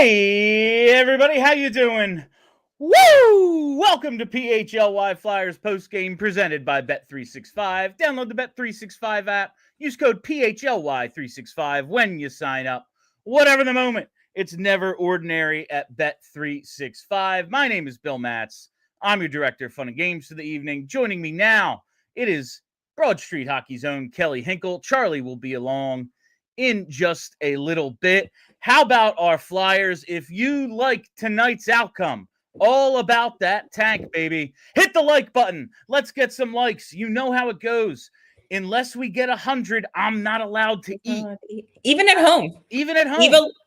Hey everybody, how you doing? Woo! Welcome to PHLY Flyers postgame presented by Bet365. Download the Bet365 app. Use code PHLY365 when you sign up. Whatever the moment, it's never ordinary at Bet365. My name is Bill Matz. I'm your director of fun and games for the evening. Joining me now, it is Broad Street Hockey's own Kelly Hinkle. Charlie will be along in just a little bit. How about our Flyers? If you like tonight's outcome, all about that tank, baby. Hit the like button. Let's get some likes. You know how it goes. Unless we get 100, I'm not allowed to eat. Even at home. Even at home.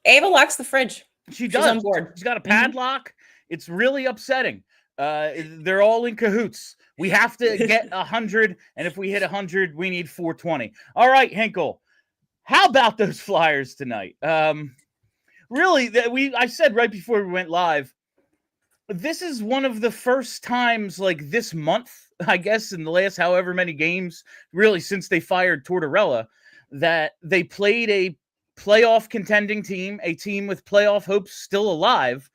Ava locks the fridge. She does. She's on board. She's got a padlock. It's really upsetting. They're all in cahoots. We have to get 100, and if we hit 100, we need 420. All right, Hinkle. How about those Flyers tonight? Really, I said right before we went live, this is one of the first times like this month, I guess, in the last however many games, really since they fired Tortorella, that they played a playoff contending team, a team with playoff hopes still alive,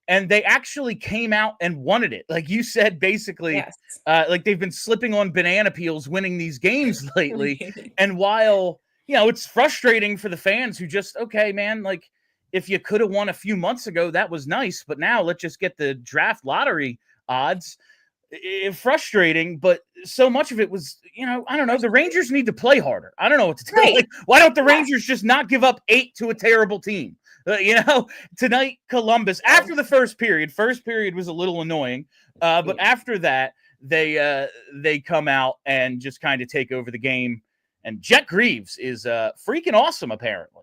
and they actually came out and wanted it. Like you said, basically, yes. Like they've been slipping on banana peels winning these games lately. And while, you know, it's frustrating for the fans who just, okay, man, like, if you could have won a few months ago, that was nice. But now let's just get the draft lottery odds. Frustrating, but so much of it was, you know, I don't know. The Rangers need to play harder. I don't know what to tell you. Like, why don't the Rangers just not give up 8 to a terrible team? You know, tonight, Columbus, after the first period was a little annoying. But after that, they come out and just kind of take over the game. And Jet Greaves is freaking awesome, apparently.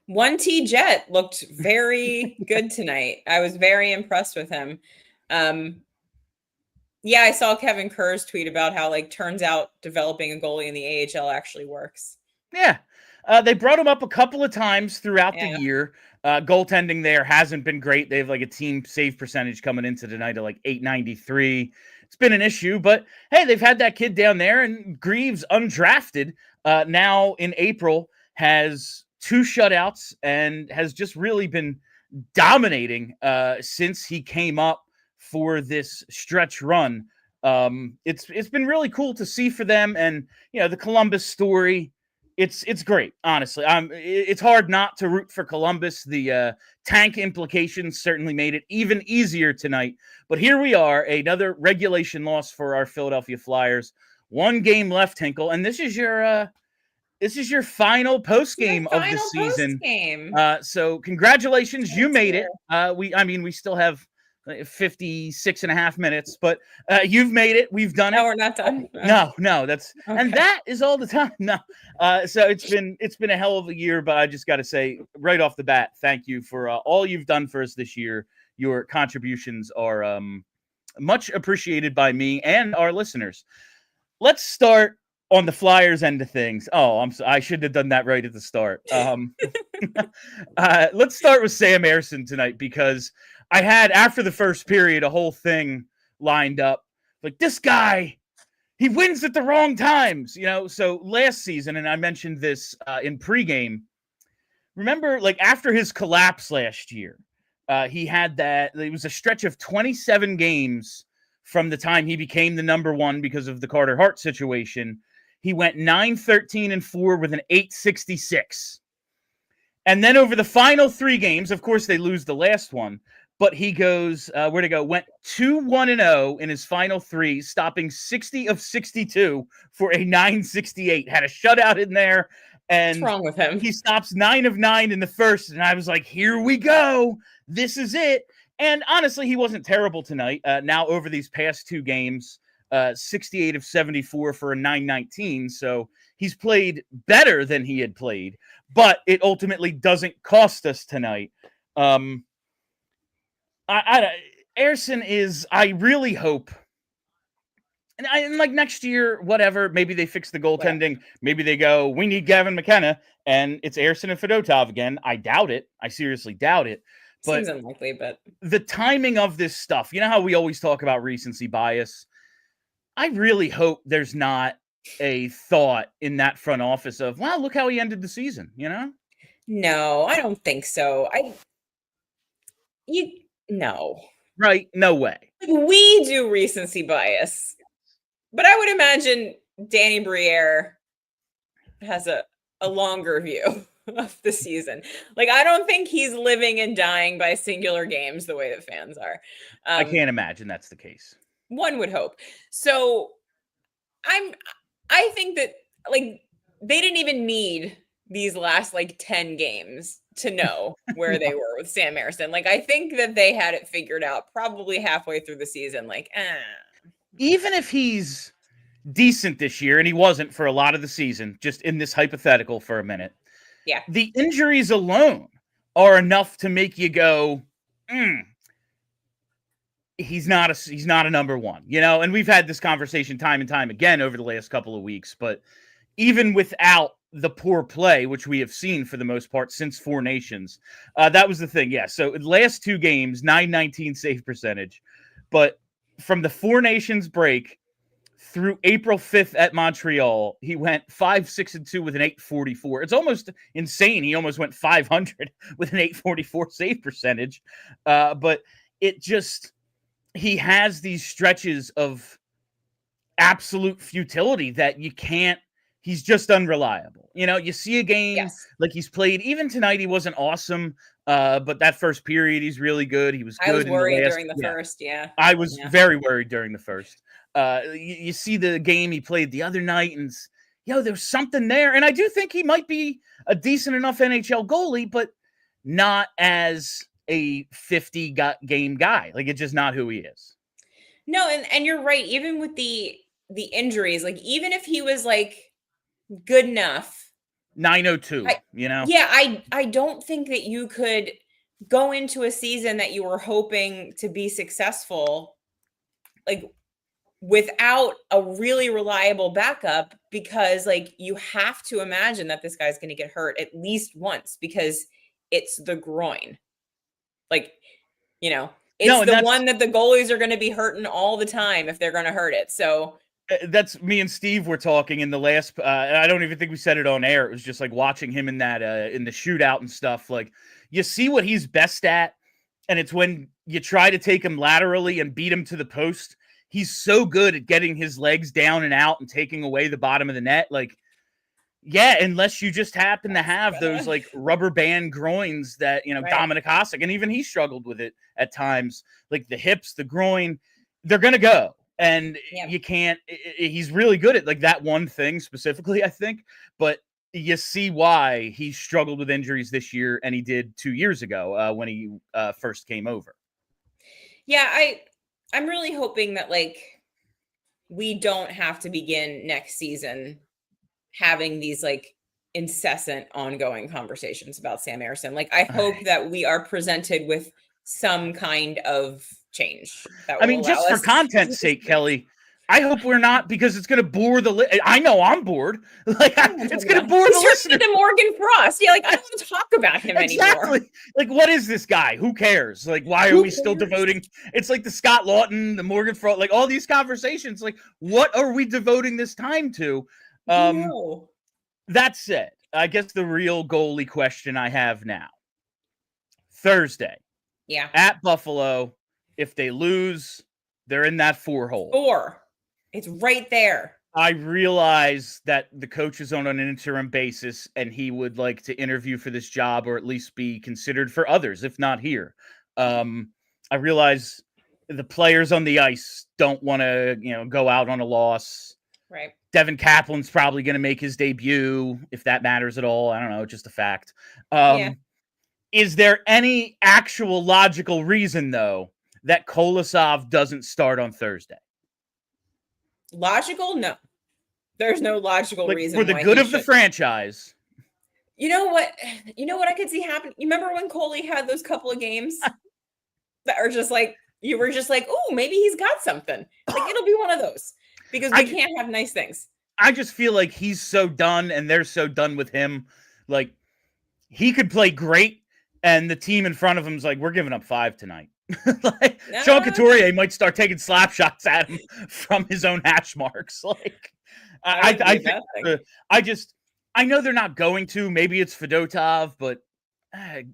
1T Jet looked very good tonight. I was very impressed with him. Yeah, I saw Kevin Kerr's tweet about how, like, turns out developing a goalie in the AHL actually works. Yeah. They brought him up a couple of times throughout the year. Goaltending there hasn't been great. They have like a team save percentage coming into tonight of like .893. It's been an issue, but hey, they've had that kid down there, and Greaves, undrafted, now in April, has 2 shutouts and has just really been dominating since he came up for this stretch run. It's been really cool to see for them, and you know, the Columbus story. It's great, honestly. It's hard not to root for Columbus. The tank implications certainly made it even easier tonight. But here we are, another regulation loss for our Philadelphia Flyers. 1 game left, Hinkle, and this is your final post game of the season. So congratulations, you made it. We still have 56 and a half minutes, but you've made it. We've done it. No, we're not done. No, that's okay. And that is all the time. No. So it's been a hell of a year, but I just got to say right off the bat, thank you for all you've done for us this year. Your contributions are much appreciated by me and our listeners. Let's start on the Flyers end of things. Oh, I should have done that right at the start. Let's start with Sam Ersson tonight, because I had, after the first period, a whole thing lined up. Like, this guy, he wins at the wrong times, you know? So last season, and I mentioned this in pregame, remember, like, after his collapse last year, he had that, it was a stretch of 27 games from the time he became the number 1 because of the Carter Hart situation. He went 9-13-4 with an .866. And then over the final 3 games, of course, they lose the last one, but he goes, went 2-1-0 in his final 3, stopping 60 of 62 for a .968. Had a shutout in there. And what's wrong with him? He stops 9 of 9 in the first, and I was like, here we go. This is it. And honestly, he wasn't terrible tonight. Now over these past 2 games, 68 of 74 for a .919. So he's played better than he had played, but it ultimately doesn't cost us tonight. Ersson is, I really hope, and like next year, whatever, maybe they fix the goaltending. Maybe they go, we need Gavin McKenna, and it's Ersson and Fedotov again. I doubt it. I seriously doubt it. But seems unlikely, but the timing of this stuff, you know how we always talk about recency bias? I really hope there's not a thought in that front office of, wow, look how he ended the season, you know? No, I don't think so. No. Right? No way. We do recency bias. But I would imagine Danny Briere has a longer view of the season. Like, I don't think he's living and dying by singular games the way that fans are. I can't imagine that's the case. One would hope. So I think that, like, they didn't even need these last, like, 10 games to know where they were with Sam Ersson. Like, I think that they had it figured out probably halfway through the season. Like, even if he's decent this year, and he wasn't for a lot of the season, just in this hypothetical for a minute. Yeah. The injuries alone are enough to make you go, he's not a number one, you know? And we've had this conversation time and time again over the last couple of weeks, but even without the poor play, which we have seen for the most part since Four Nations, that was the thing. Yeah. So last two games, 919 save percentage, but from the Four Nations break through April 5th at Montreal, he went 5-6-2 with an 844. It's almost insane. He almost went 500 with an 844 save percentage. But it just, he has these stretches of absolute futility that you can't, he's just unreliable. You know, you see a game like he's played, even tonight, he wasn't awesome. But that first period, he's really good. He was good. I was worried during the first. Yeah. I was very worried during the first. You see the game he played the other night, and there's something there. And I do think he might be a decent enough NHL goalie, but not as a 50 game guy. Like, it's just not who he is. No, and you're right. Even with the injuries, like, even if he was, like, good enough, 902, you know? Yeah, I don't think that you could go into a season that you were hoping to be successful, like, without a really reliable backup, because, like, you have to imagine that this guy's going to get hurt at least once, because it's the groin. Like, you know, it's the one that the goalies are going to be hurting all the time if they're going to hurt it. So that's, me and Steve were talking in the last, I don't even think we said it on air. It was just like watching him in that, in the shootout and stuff. Like, you see what he's best at, and it's when you try to take him laterally and beat him to the post. He's so good at getting his legs down and out and taking away the bottom of the net. Like, yeah, unless you just happen to have those, like, rubber band groins that, Dominic Hasek, and even he struggled with it at times. Like, the hips, the groin, they're going to go. And you can't, he's really good at, like, that one thing specifically, I think. But you see why he struggled with injuries this year, and he did 2 years ago when he first came over. Yeah, I'm really hoping that, like, we don't have to begin next season having these, like, incessant ongoing conversations about Sam Ersson. Like, I hope that we are presented with some kind of change. I mean, just for content's sake, Kelly, I hope we're not, because it's going to bore the I know I'm bored. Like, it's going to bore the listener. The Morgan Frost. Yeah, like, I don't want to talk about him anymore. Like, what is this guy? Who cares? Like, why are we still devoting? It's like the Scott Lawton, the Morgan Frost, like, all these conversations. Like, what are we devoting this time to? That said, I guess the real goalie question I have now. Thursday. Yeah. At Buffalo. If they lose, they're in that 4 hole. 4. It's right there. I realize that the coach is on an interim basis, and he would like to interview for this job, or at least be considered for others, if not here. I realize the players on the ice don't want to, go out on a loss. Right. Devin Kaplan's probably going to make his debut, if that matters at all. I don't know, just a fact. Is there any actual logical reason, though, that Kolosov doesn't start on Thursday? Logical? No. There's no logical reason. For the good of the franchise. You know what I could see happen? You remember when Coley had those couple of games that are just like, you were just like, oh, maybe he's got something. Like, it'll be one of those, because we can't have nice things. I just feel like he's so done, and they're so done with him. Like, he could play great, and the team in front of him's like, we're giving up 5 tonight. Sean Couturier might start taking slap shots at him from his own hash marks. Like, I know they're not going to. Maybe it's Fedotov, but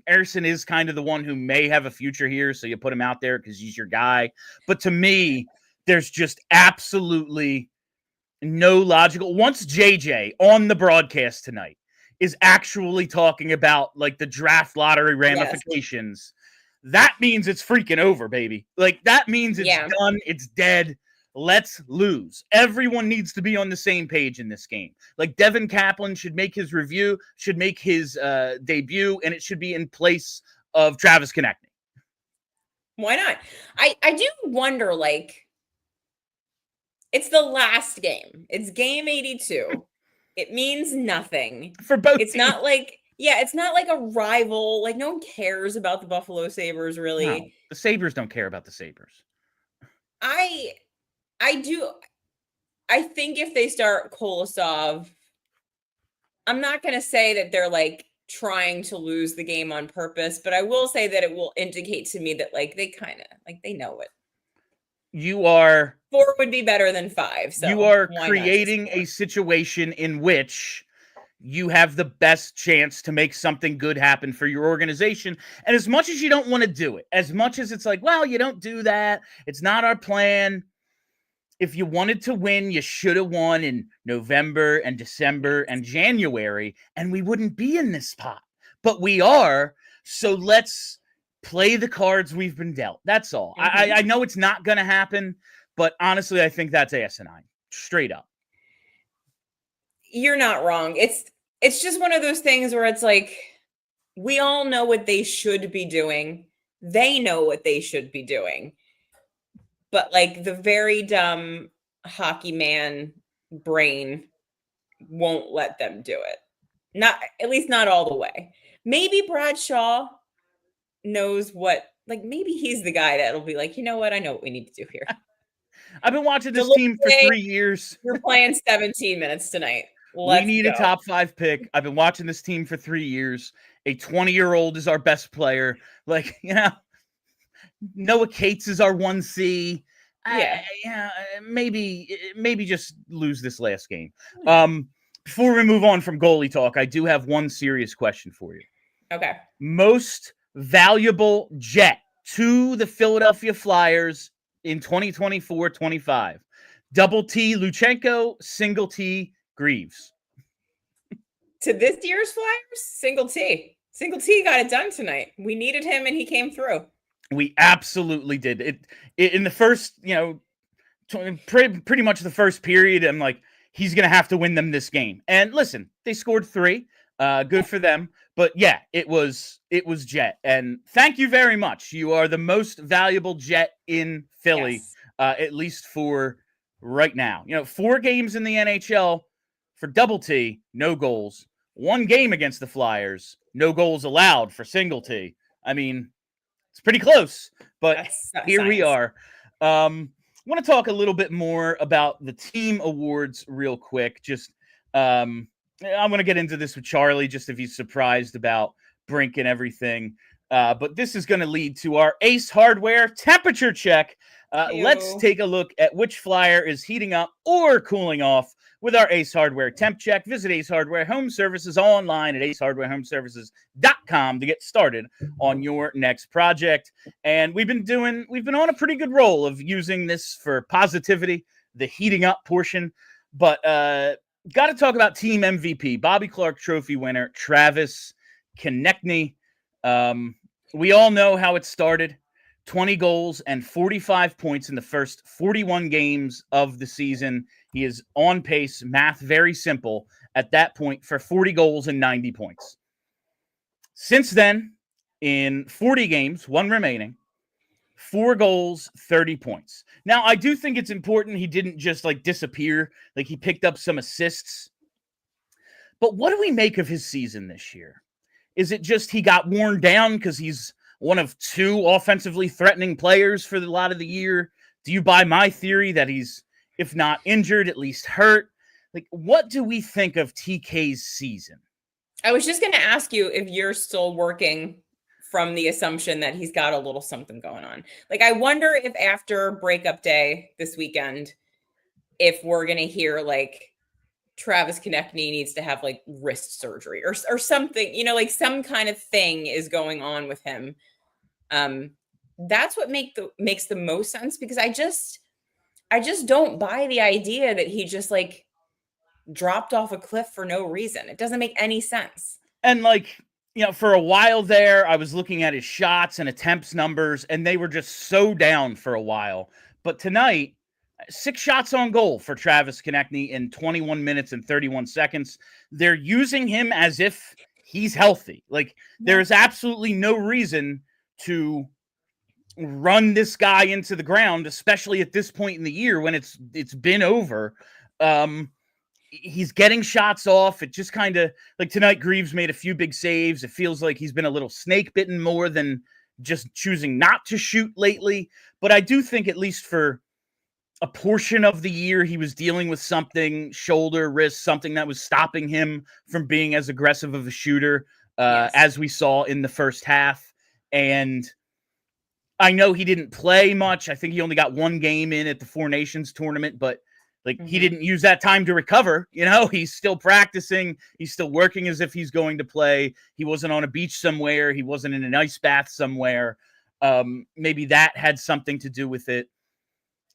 Ersson is kind of the one who may have a future here, so you put him out there because he's your guy. But to me, there's just absolutely no logical. Once JJ on the broadcast tonight is actually talking about like the draft lottery ramifications, that means it's freaking over, baby. Like that means it's done. It's dead. Let's lose. Everyone needs to be on the same page in this game. Like Devin Kaplan should make his debut, and it should be in place of Travis Konechny. Why not? I do wonder, like, it's the last game. It's game 82. It means nothing. For both It's teams. not like, it's not like a rival. Like, no one cares about the Buffalo Sabres, really. No, the Sabres don't care about the Sabres. I think if they start Kolosov, I'm not going to say that they're like trying to lose the game on purpose, but I will say that it will indicate to me that like they kind of like they know it. 4 would be better than 5. So you are creating a situation in which you have the best chance to make something good happen for your organization. And as much as you don't want to do it, as much as it's like, well, you don't do that, it's not our plan. If you wanted to win, you should have won in November and December and January, and we wouldn't be in this spot. But we are, so let's play the cards we've been dealt. That's all. Mm-hmm. I know it's not going to happen, but honestly, I think that's asinine. Straight up. You're not wrong. It's just one of those things where it's like, we all know what they should be doing. They know what they should be doing. But like the very dumb hockey man brain won't let them do it. Not, at least not all the way. Maybe Bradshaw knows what, like maybe he's the guy that'll be like, you know what? I know what we need to do here. I've been watching this team for 3 years. You're playing 17 minutes tonight. We need a top 5 pick. I've been watching this team for 3 years. A 20-year-old is our best player. Like, you know, Noah Cates is our 1C. Maybe just lose this last game. Before we move on from goalie talk, I do have one serious question for you. Okay. Most valuable Jet to the Philadelphia Flyers in 2024-25. Double T Luchenko, single T Greaves. To this year's Flyers, single T. Single T got it done tonight. We needed him and he came through. We absolutely did. It in the first, pretty much the first period, I'm like, he's going to have to win them this game. And listen, they scored 3. Good for them. But yeah, it was Jet. And thank you very much. You are the most valuable Jet in Philly, at least for right now. 4 games in the NHL for Double T, no goals. 1 game against the Flyers, no goals allowed for Single T. I mean, it's pretty close, but here we are. I want to talk a little bit more about the team awards real quick. Just, I'm going to get into this with Charlie, just if he's surprised about Brink and everything. But this is going to lead to our Ace Hardware temperature check. Let's take a look at which Flyer is heating up or cooling off with our Ace Hardware temp check. Visit Ace Hardware Home Services online at acehardwarehomeservices.com to get started on your next project. And we've been on a pretty good roll of using this for positivity, the heating up portion. But got to talk about team MVP, Bobby Clark Trophy winner, Travis Konechny. We all know how it started. 20 goals and 45 points in the first 41 games of the season. He is on pace, math very simple, at that point for 40 goals and 90 points. Since then, in 40 games, 1 remaining, 4 goals, 30 points. Now, I do think it's important he didn't just disappear. Like, he picked up some assists. But what do we make of his season this year? Is it just he got worn down because he's one of 2 offensively threatening players for a lot of the year? Do you buy my theory that he's, if not injured, at least hurt? Like, what do we think of TK's season? I was just going to ask you if you're still working from the assumption that he's got a little something going on. Like, I wonder if after breakup day this weekend, if we're going to hear Travis Konechny needs to have like wrist surgery or something, like some kind of thing is going on with him. That's what makes the most sense, because I just don't buy the idea that he just like dropped off a cliff for no reason. It doesn't make any sense. And like, for a while there, I was looking at his shots and attempts numbers, and they were just so down for a while. But tonight, 6 shots on goal for Travis Konechny in 21 minutes and 31 seconds. They're using him as if he's healthy. Like, there's absolutely no reason to run this guy into the ground, especially at this point in the year when it's been over. He's getting shots off. It just kind of, like tonight, Greaves made a few big saves. It feels like he's been a little snake bitten more than just choosing not to shoot lately. But I do think, at least for a portion of the year, he was dealing with something, shoulder, wrist, something that was stopping him from being as aggressive of a shooter as we saw in the first half. And I know he didn't play much. I think he only got 1 game in at the Four Nations tournament, but he didn't use that time to recover. He's still practicing. He's still working as if he's going to play. He wasn't on a beach somewhere. He wasn't in an ice bath somewhere. Maybe that had something to do with it.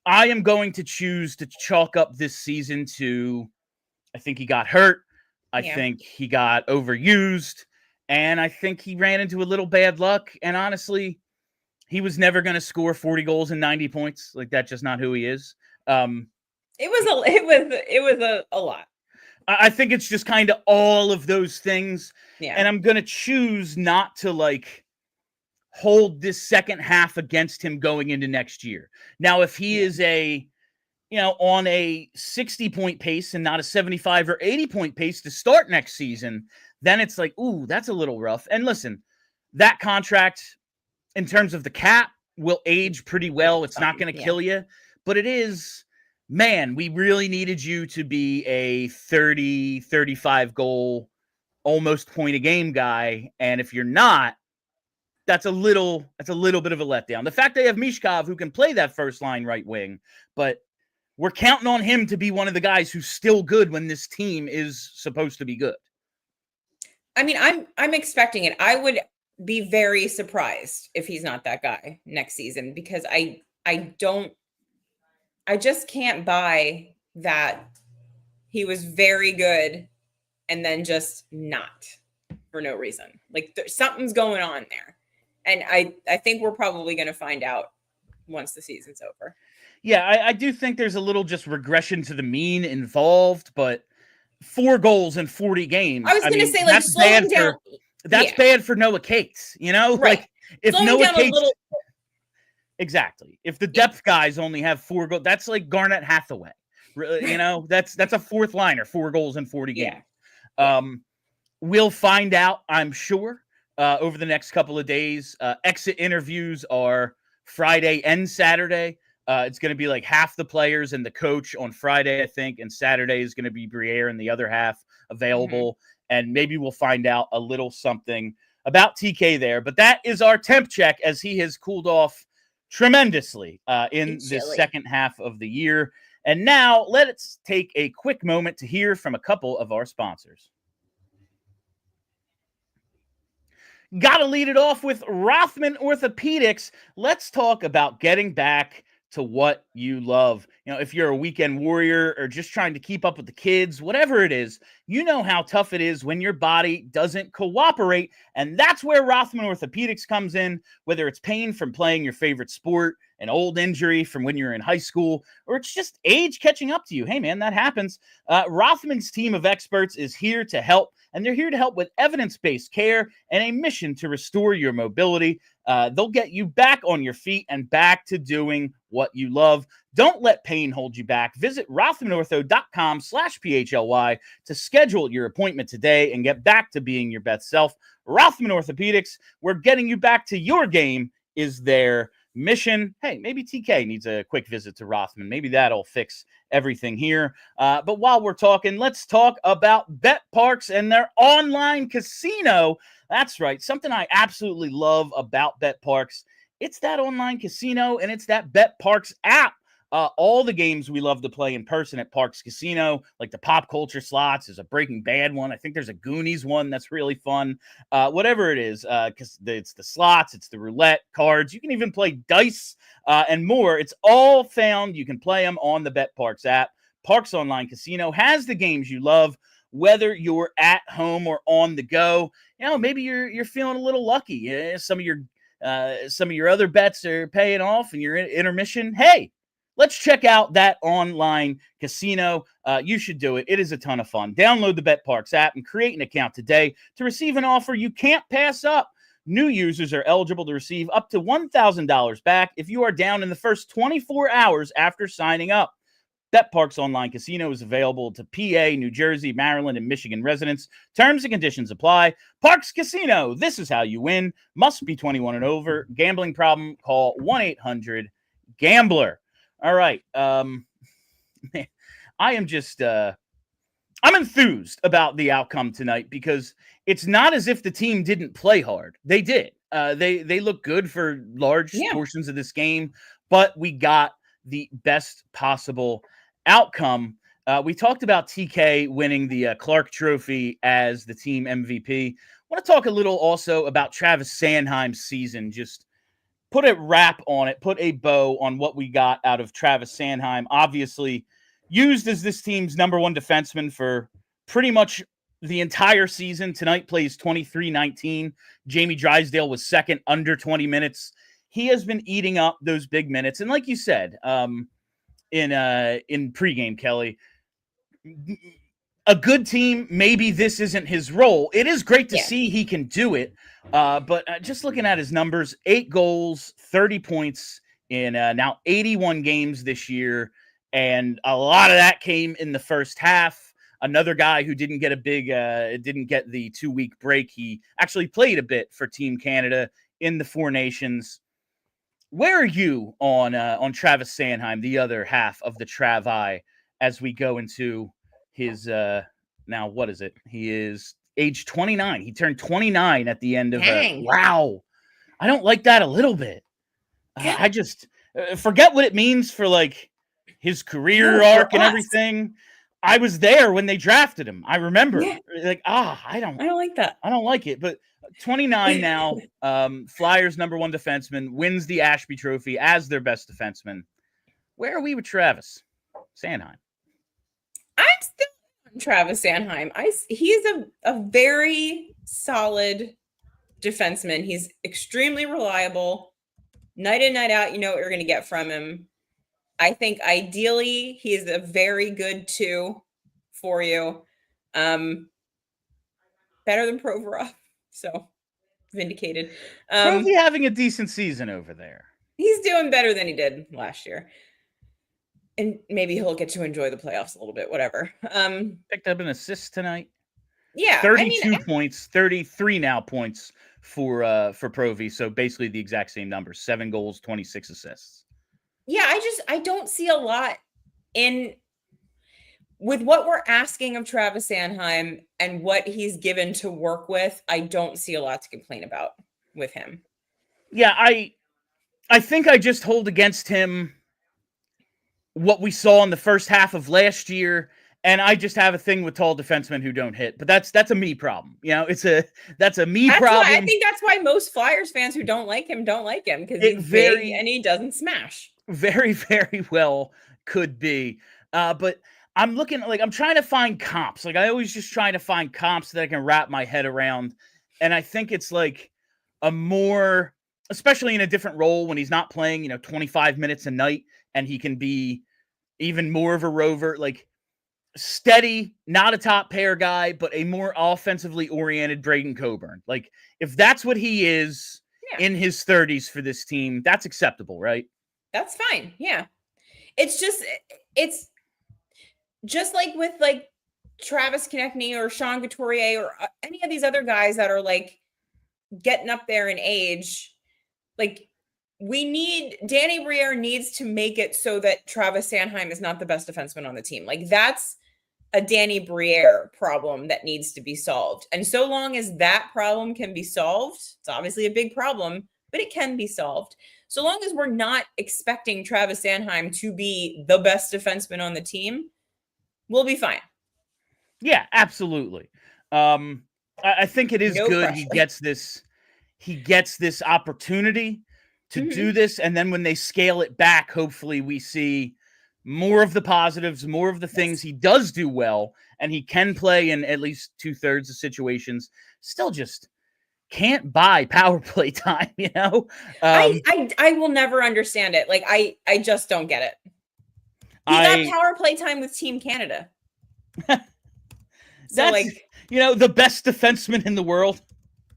I am going to choose to chalk up this season to, I think he got hurt. I think he got overused. And I think he ran into a little bad luck. And honestly, he was never going to score 40 goals and 90 points. Like, that's just not who he is. It was a lot. I think it's just kind of all of those things. Yeah. And I'm going to choose not to like hold this second half against him going into next year. Now, if he is on a 60-point pace and not a 75 or 80-point pace to start next season, then it's like, ooh, that's a little rough. And listen, that contract in terms of the cap will age pretty well. It's not going to kill you, but it is, man, we really needed you to be a 30, 35 goal, almost point a game guy. And if you're not, that's a little bit of a letdown. The fact they have Mishkov, who can play that first line right wing, but we're counting on him to be one of the guys who's still good when this team is supposed to be good. I mean, I'm expecting it. I would be very surprised if he's not that guy next season, because I just can't buy that he was very good and then just not for no reason. Like, something's going on there. And I think we're probably going to find out once the season's over. Yeah, I do think there's a little just regression to the mean involved, but 4 goals in 40 games. I was going to say, like, slowing down. That's bad for Noah Cates, Right. Like, if slowing Noah down Cates... a little... Exactly. If the depth guys only have 4 goals, that's like Garnett Hathaway. That's a fourth liner, 4 goals in 40 games. Yeah. We'll find out, I'm sure, over the next couple of days. Exit interviews are Friday and Saturday. It's going to be like half the players and the coach on Friday, I think, and Saturday is going to be Briere and the other half available. And maybe we'll find out a little something about TK there. But that is our temp check, as he has cooled off tremendously in this second half of the year. And now let's take a quick moment to hear from a couple of our sponsors. Got to lead it off with Rothman Orthopedics. Let's talk about getting back to what you love. If you're a weekend warrior or just trying to keep up with the kids, whatever it is, you know how tough it is when your body doesn't cooperate. And that's where Rothman Orthopedics comes in, whether it's pain from playing your favorite sport, an old injury from when you're in high school, or it's just age catching up to you. Hey, man, that happens. Rothman's team of experts is here to help, and they're here to help with evidence-based care and a mission to restore your mobility. They'll get you back on your feet and back to doing what you love. Don't let pain hold you back. Visit rothmanortho.com/PHLY to schedule your appointment today and get back to being your best self. Rothman Orthopedics, we're getting you back to your game is their mission. Hey, maybe TK needs a quick visit to Rothman. Maybe that'll fix everything here. But while we're talking, let's talk about Bet Parks and their online casino. That's right. Something I absolutely love about Bet Parks. It's that online casino, and it's that Bet Parks app. All the games we love to play in person at Parks Casino, like the pop culture slots. There's a Breaking Bad one. I think there's a Goonies one that's really fun. Whatever it is, because it's the slots, it's the roulette, cards. You can even play dice and more. It's all found. You can play them on the BetParks app. Parks Online Casino has the games you love, whether you're at home or on the go. Maybe you're feeling a little lucky. Some of your other bets are paying off and you're in intermission. Hey, let's check out that online casino. You should do it. It is a ton of fun. Download the BetParks app and create an account today to receive an offer you can't pass up. New users are eligible to receive up to $1,000 back if you are down in the first 24 hours after signing up. BetParks Online Casino is available to PA, New Jersey, Maryland, and Michigan residents. Terms and conditions apply. Parks Casino, this is how you win. Must be 21 and over. Gambling problem? Call 1-800-GAMBLER. All right. I am just I'm enthused about the outcome tonight because it's not as if the team didn't play hard. They did. They look good for large portions of this game, but we got the best possible outcome. We talked about TK winning the Clark Trophy as the team MVP. I want to talk a little also about Travis Sanheim's season. Just put a wrap on it, put a bow on what we got out of Travis Sanheim. Obviously, used as this team's number one defenseman for pretty much the entire season. Tonight plays 23-19. Jamie Drysdale was second, under 20 minutes. He has been eating up those big minutes. And like you said, in pregame, Kelly, a good team, maybe this isn't his role. It is great to see he can do it. But just looking at his numbers, 8 goals, 30 points in now 81 games this year. And a lot of that came in the first half. Another guy who didn't get didn't get the 2-week break. He actually played a bit for Team Canada in the Four Nations. Where are you on Travis Sanheim, the other half of the Travi, as we go into his now what is it? He is age 29. He turned 29 at the end of wow. I don't like that a little bit. I just forget what it means for like his career arc and everything. I was there when they drafted him. I remember I don't like that. I don't like it, but 29 now, Flyers number one defenseman, wins the Ashby Trophy as their best defenseman. Where are we with Travis Sanheim? I'm still on Travis Sanheim. He's a very solid defenseman. He's extremely reliable. Night in, night out, you know what you're going to get from him. I think ideally he's a very good 2 for you. Better than Provorov. So vindicated. Probably having a decent season over there. He's doing better than he did last year. And maybe he'll get to enjoy the playoffs a little bit, whatever. Picked up an assist tonight. Yeah. 32 points, 33 now points for Provi. So basically the exact same numbers, 7 goals, 26 assists. Yeah, I don't see a lot with what we're asking of Travis Sanheim and what he's given to work with. I don't see a lot to complain about with him. Yeah, I think I just hold against him what we saw in the first half of last year, and I just have a thing with tall defensemen who don't hit. But that's a me problem. That's a me problem. I think that's why most Flyers fans who don't like him because he's big and he doesn't smash. Very, very well could be. But I'm I'm trying to find comps. I always just try to find comps that I can wrap my head around. And I think it's like a more, especially in a different role when he's not playing, 25 minutes a night, and he can be even more of a rover, like steady, not a top pair guy, but a more offensively oriented Braden Coburn. Like if that's what he is in his 30s for this team, that's acceptable, right? That's fine. Yeah. It's just like with like Travis Konechny or Sean Couturier or any of these other guys that are like getting up there in age. Like Danny Briere needs to make it so that Travis Sanheim is not the best defenseman on the team. Like that's a Danny Briere problem that needs to be solved. And so long as that problem can be solved, it's obviously a big problem. but it can be solved. So long as we're not expecting Travis Sanheim to be the best defenseman on the team, we'll be fine. Yeah, absolutely. I think it is No good pressure. he gets this opportunity to do this, and then when they scale it back, hopefully we see more of the positives, more of the things he does do well, and he can play in at least 2/3 of situations. Still just can't buy power play time, you know? I will never understand it. Like I just don't get it. He got power play time with Team Canada. So that's, the best defenseman in the world.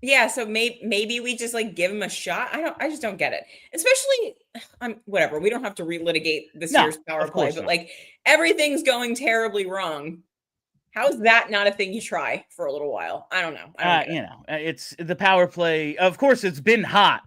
Yeah, so maybe we just like give him a shot. I just don't get it. Especially whatever. We don't have to relitigate this year's power play, but like everything's going terribly wrong. How's that not a thing you try for a little while? I don't know. It's the power play. Of course, it's been hot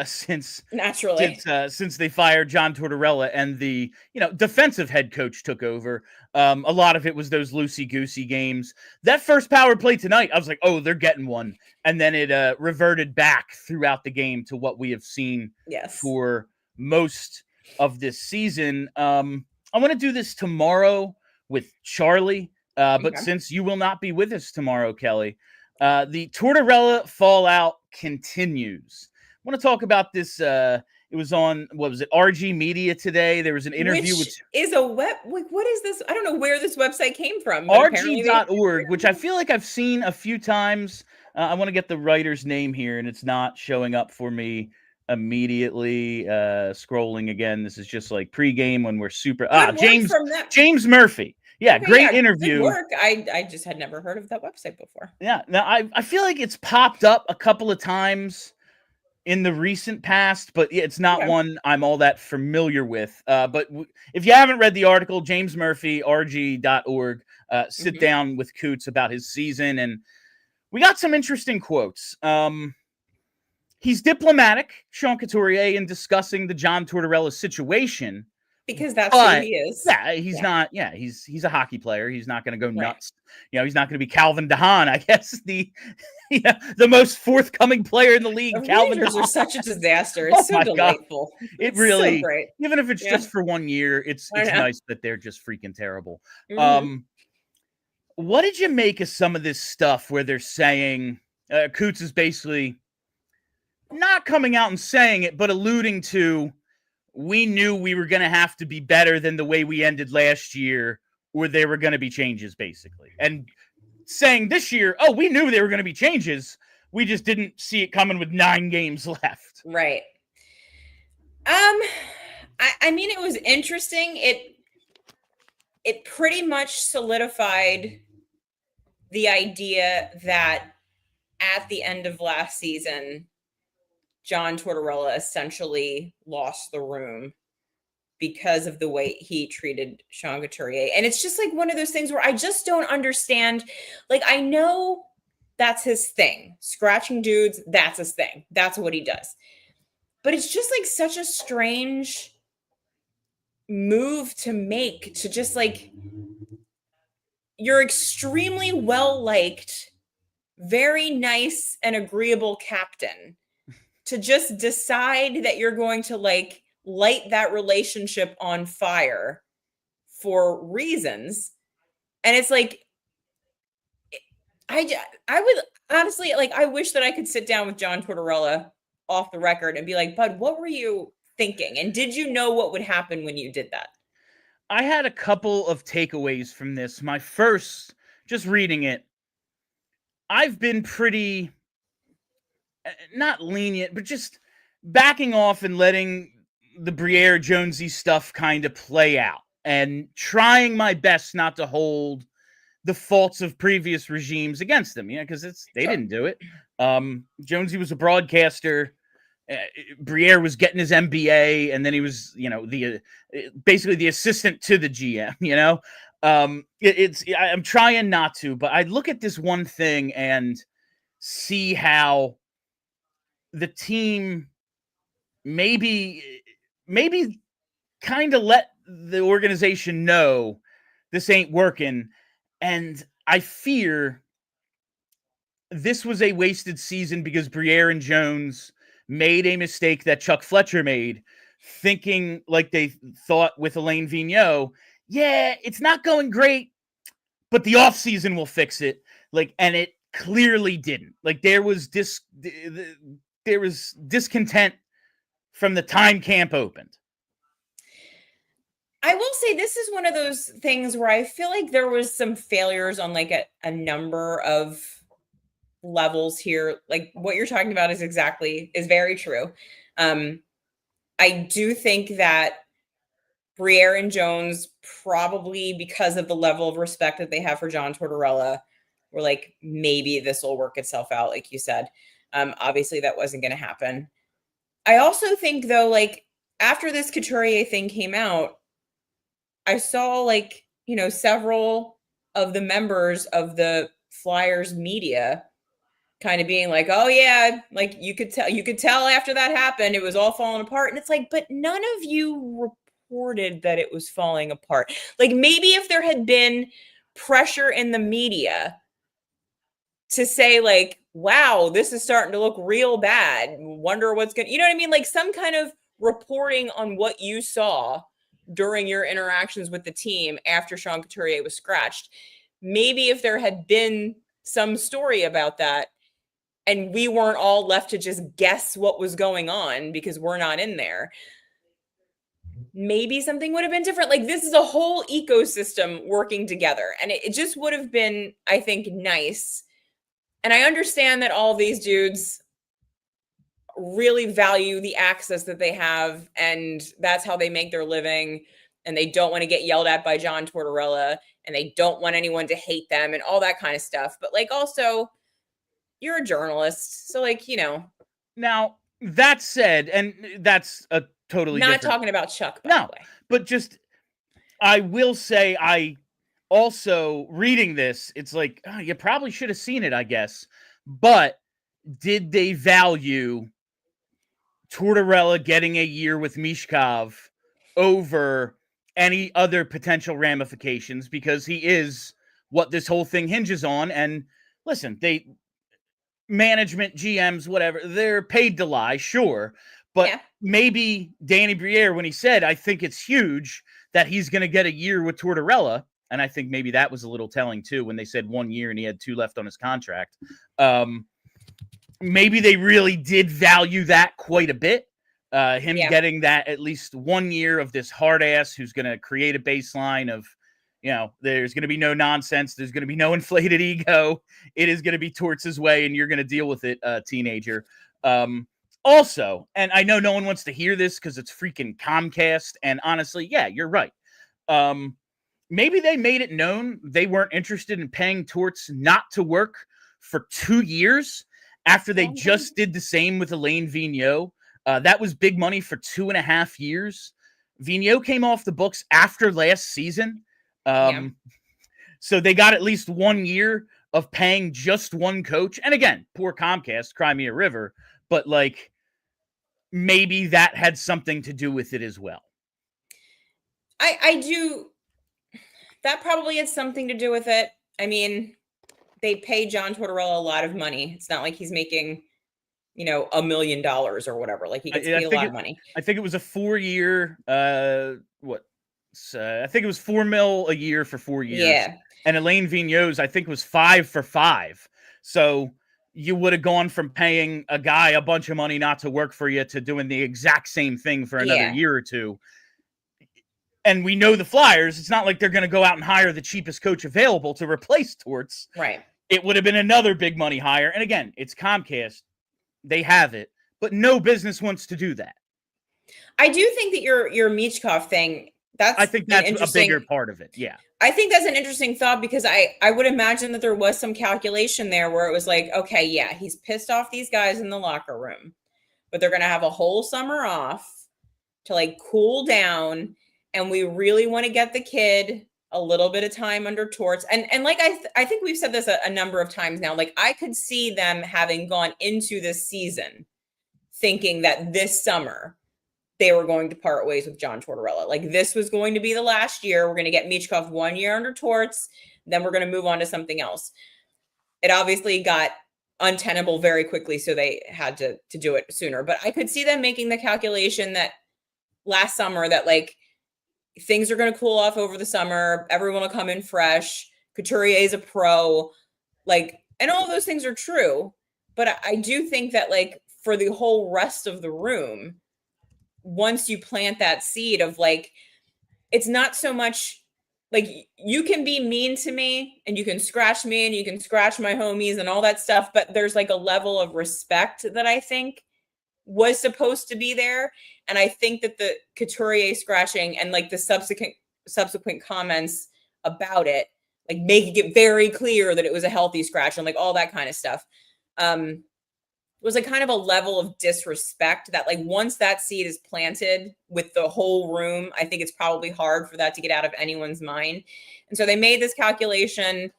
since they fired John Tortorella and the defensive head coach took over. A lot of it was those loosey-goosey games. That first power play tonight, I was like, oh, they're getting one, and then it reverted back throughout the game to what we have seen for most of this season. I want to do this tomorrow with Charlie. But since you will not be with us tomorrow, Kelly, the Tortorella Fallout continues. I want to talk about this. It was on, what was it, RG Media today. There was an interview what is this? I don't know where this website came from. RG.org, which I feel like I've seen a few times. I want to get the writer's name here, and it's not showing up for me immediately. Scrolling again. This is just like pregame when we're super. James Murphy. Yeah, great interview. Good work. I just had never heard of that website before. Yeah, now I feel like it's popped up a couple of times in the recent past, but it's not one I'm all that familiar with. But if you haven't read the article, James Murphy, RG.org, sit down with Coots about his season, and we got some interesting quotes. He's diplomatic, Sean Couturier, in discussing the John Tortorella situation. Because that's who he is. Yeah, he's not. Yeah, he's a hockey player. He's not going to go nuts. He's not going to be Calvin DeHaan. I guess the most forthcoming player in the league. The Calvin Rangers DeHaan are such a disaster. It's so delightful. It really, so great. Even if it's just for 1 year, it's nice that they're just freaking terrible. What did you make of some of this stuff where they're saying Coots is basically not coming out and saying it, but alluding to, we knew we were going to have to be better than the way we ended last year, or there were going to be changes, basically. And saying this year, oh, we knew there were going to be changes. We just didn't see it coming with 9 games left. Right. I mean, it was interesting. It pretty much solidified the idea that at the end of last season, John Tortorella essentially lost the room because of the way he treated Sean Couturier. And it's just like one of those things where I just don't understand. Like, I know that's his thing. Scratching dudes, that's his thing. That's what he does. But it's just like such a strange move to make, to just like, you're extremely well-liked, very nice and agreeable captain, to just decide that you're going to like light that relationship on fire for reasons. And it's like, I would honestly, like, I wish that I could sit down with John Tortorella off the record and be like, bud, what were you thinking? And did you know what would happen when you did that? I had a couple of takeaways from this. My first, just reading it, I've been pretty, not lenient, but just backing off and letting the Briere Jonesy stuff kind of play out and trying my best not to hold the faults of previous regimes against them, because they didn't do it. Jonesy was a broadcaster. Briere was getting his MBA, and then he was, basically the assistant to the GM. I'm trying not to, but I look at this one thing and see how the team maybe kind of let the organization know this ain't working. And I fear this was a wasted season because Briere and Jones made a mistake that Chuck Fletcher made, thinking like they thought with Alain Vigneault, yeah, it's not going great, but the offseason will fix it. Like, and it clearly didn't. Like, there was discontent from the time camp opened. I will say this is one of those things where I feel like there was some failures on like a number of levels here. Like what you're talking about is very true. I do think that Briere and Jones, probably because of the level of respect that they have for John Tortorella, were like, maybe this will work itself out, like you said. Obviously that wasn't going to happen. I also think though, like after this Couturier thing came out, I saw like, several of the members of the Flyers media kind of being like, oh yeah, like you could tell after that happened, it was all falling apart. And it's like, but none of you reported that it was falling apart. Like maybe if there had been pressure in the media to say like, wow, this is starting to look real bad. Wonder what's going to, you know what I mean? Like some kind of reporting on what you saw during your interactions with the team after Sean Couturier was scratched. Maybe if there had been some story about that and we weren't all left to just guess what was going on because we're not in there, maybe something would have been different. Like this is a whole ecosystem working together. And it just would have been, I think, nice. And I understand that all these dudes really value the access that they have, and that's how they make their living, and they don't want to get yelled at by John Tortorella, and they don't want anyone to hate them and all that kind of stuff. But like also, you're a journalist, so like, Now, that said, and that's a totally not different... talking about Chuck, by the way. But just, I will say, I also, reading this, it's like, you probably should have seen it, I guess. But did they value Tortorella getting a year with Mishkov over any other potential ramifications? Because he is what this whole thing hinges on. And listen, management, GMs, whatever, they're paid to lie, sure. But maybe Danny Briere, when he said, I think it's huge that he's going to get a year with Tortorella, and I think maybe that was a little telling too when they said 1 year and he had 2 left on his contract. Maybe they really did value that quite a bit. Him getting that at least 1 year of this hard ass who's going to create a baseline of, there's going to be no nonsense. There's going to be no inflated ego. It is going to be Torts' way, and you're going to deal with it, teenager. Also, and I know no one wants to hear this because it's freaking Comcast, and honestly, yeah, you're right. Maybe they made it known they weren't interested in paying Torts not to work for 2 years after they just did the same with Alain Vigneault. That was big money for 2.5 years. Vigneault came off the books after last season. So they got at least 1 year of paying just one coach. And again, poor Comcast, Crimea River, but like maybe that had something to do with it as well. I do. That probably had something to do with it. I mean, they pay John Tortorella a lot of money. It's not like he's making, $1 million or whatever. Like he gets paid a lot of money. I think it was a 4-year, I think it was $4 million a year for 4 years. Yeah. And Alain Vigneault's, I think, was 5 for 5. So you would have gone from paying a guy a bunch of money not to work for you to doing the exact same thing for another year or two. And we know the Flyers, it's not like they're going to go out and hire the cheapest coach available to replace Torts. Right. It would have been another big money hire. And again, it's Comcast. They have it. But no business wants to do that. I do think that your Michkov thing, I think that's a bigger part of it. Yeah. I think that's an interesting thought because I would imagine that there was some calculation there where it was like, okay, yeah, he's pissed off these guys in the locker room, but they're going to have a whole summer off to like cool down. And we really want to get the kid a little bit of time under Torts. And like, I think we've said this a number of times now, like I could see them having gone into this season thinking that this summer they were going to part ways with John Tortorella. Like this was going to be the last year. We're going to get Michkov 1 year under Torts. Then we're going to move on to something else. It obviously got untenable very quickly, so they had to do it sooner. But I could see them making the calculation that last summer that like things are going to cool off over the summer, everyone will come in fresh, Couturier is a pro, like, and all of those things are true. But I do think that like for the whole rest of the room, once you plant that seed of like, it's not so much like you can be mean to me and you can scratch me and you can scratch my homies and all that stuff, but there's like a level of respect that I think was supposed to be there. And I think that the Couturier scratching and like the subsequent comments about it, like making it very clear that it was a healthy scratch and like all that kind of stuff, was like kind of a level of disrespect that like once that seed is planted with the whole room, I think it's probably hard for that to get out of anyone's mind. And so they made this calculation.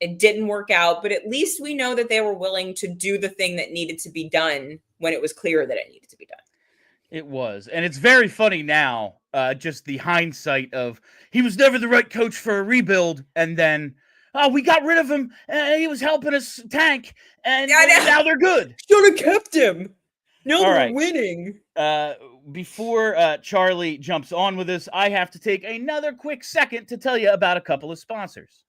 It didn't work out, but at least we know that they were willing to do the thing that needed to be done when it was clear that it needed to be done. It was. And it's very funny now, just the hindsight of he was never the right coach for a rebuild. And then, oh, we got rid of him. And he was helping us tank. And now they're good. Should have kept him. No, All we're right. winning. Before Charlie jumps on with us, I have to take another quick second to tell you about a couple of sponsors.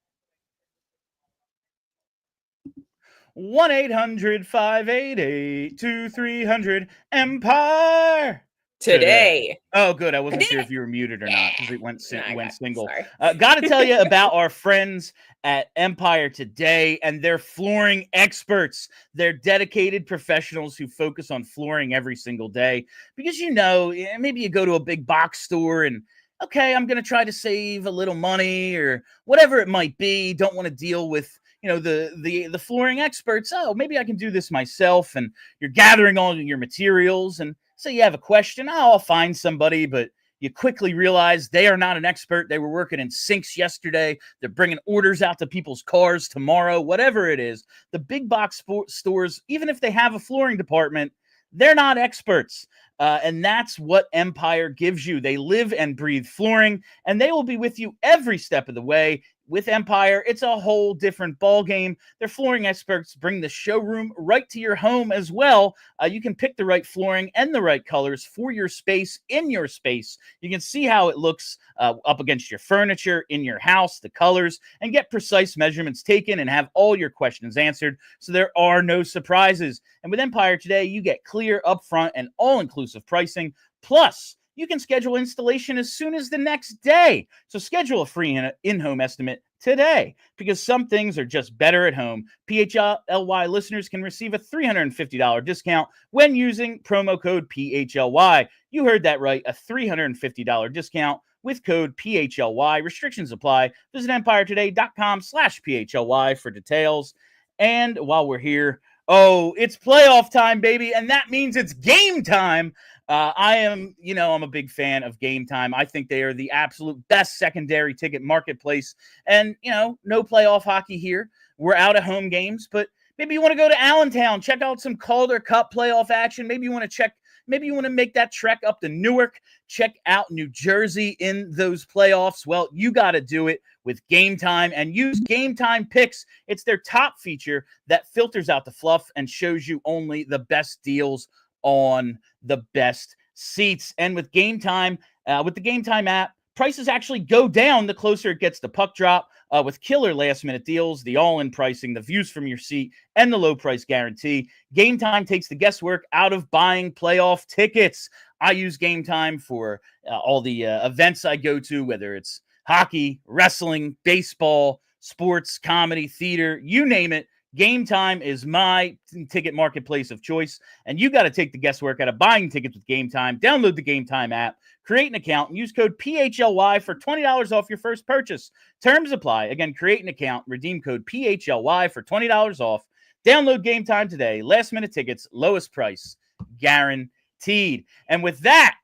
1-800-588-2300 Empire Today. Oh, good. I wasn't sure if you were muted or not because it went single. Sorry. Got to tell you about our friends at Empire Today and their flooring experts. They're dedicated professionals who focus on flooring every single day because, you know, maybe you go to a big box store and, okay, I'm going to try to save a little money or whatever it might be. Don't want to deal with, you know, the flooring experts. Oh, maybe I can do this myself. And you're gathering all your materials and say you have a question. Oh, I'll find somebody, but you quickly realize they are not an expert. They were working in sinks yesterday. They're bringing orders out to people's cars tomorrow, whatever it is. The big box stores, even if they have a flooring department, they're not experts. And that's what Empire gives you. They live and breathe flooring, and they will be with you every step of the way. With Empire, it's a whole different ballgame. Their flooring experts bring the showroom right to your home as well. You can pick the right flooring and the right colors for your space, in your space. You can see how it looks up against your furniture, in your house, the colors, and get precise measurements taken and have all your questions answered so there are no surprises. And with Empire Today, you get clear, upfront, and all-inclusive pricing. Plus, you can schedule installation as soon as the next day. So schedule a free in-home estimate today because some things are just better at home. PHLY listeners can receive a $350 discount when using promo code PHLY. You heard that right, a $350 discount with code PHLY. Restrictions apply. Visit empiretoday.com/PHLY for details. And while we're here, oh, it's playoff time, baby, and that means it's game time. I'm a big fan of Game Time. I think they are the absolute best secondary ticket marketplace. And, no playoff hockey here. We're out of home games, but maybe you want to go to Allentown, check out some Calder Cup playoff action. Maybe you want to make that trek up to Newark, check out New Jersey in those playoffs. Well, you got to do it with Game Time and use Game Time Picks. It's their top feature that filters out the fluff and shows you only the best deals on the best seats. And with Game Time, with the Game Time app, prices actually go down the closer it gets to puck drop. With killer last-minute deals, the all-in pricing, the views from your seat, and the low price guarantee, Game Time takes the guesswork out of buying playoff tickets. I use Game Time for all the events I go to, whether it's hockey, wrestling, baseball, sports, comedy, theater, you name it. Game Time is my ticket marketplace of choice, and you got to take the guesswork out of buying tickets with Game Time. Download the Game Time app, create an account, and use code PHLY for $20 off your first purchase. Terms apply. Again, create an account, redeem code PHLY for $20 off. Download Game Time today. Last-minute tickets, lowest price, guaranteed. And with that,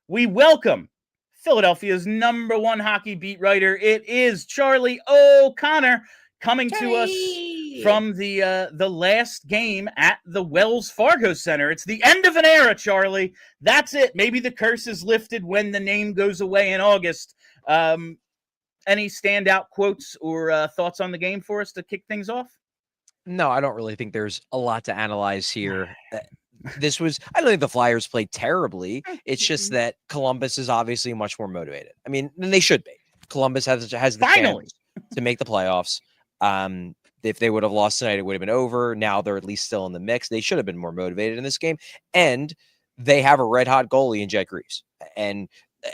we welcome Philadelphia's #1 hockey beat writer. It is Charlie O'Connor coming to us from the last game at the Wells Fargo Center. It's the end of an era, Charlie. That's it. Maybe the curse is lifted when the name goes away in August. Any standout quotes or thoughts on the game for us to kick things off? No, I don't really think there's a lot to analyze here. I don't think the Flyers played terribly. It's just that Columbus is obviously much more motivated. I mean, than they should be. Columbus has the Finally. chance to make the playoffs. If they would have lost tonight, it would have been over. Now they're at least still in the mix. They should have been more motivated in this game. And they have a red hot goalie in Jet Greaves. And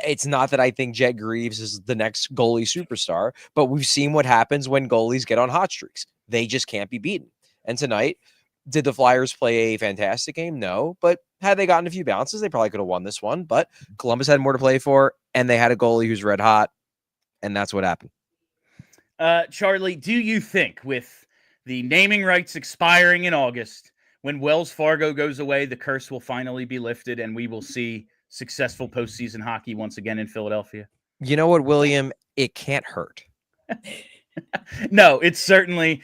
it's not that I think Jet Greaves is the next goalie superstar, but we've seen what happens when goalies get on hot streaks. They just can't be beaten. And tonight, did the Flyers play a fantastic game? No. But had they gotten a few bounces, they probably could have won this one. But Columbus had more to play for, and they had a goalie who's red hot, and that's what happened. Charlie, do you think with the naming rights expiring in August, when Wells Fargo goes away, the curse will finally be lifted and we will see successful postseason hockey once again in Philadelphia? You know what, William? It can't hurt. No, it certainly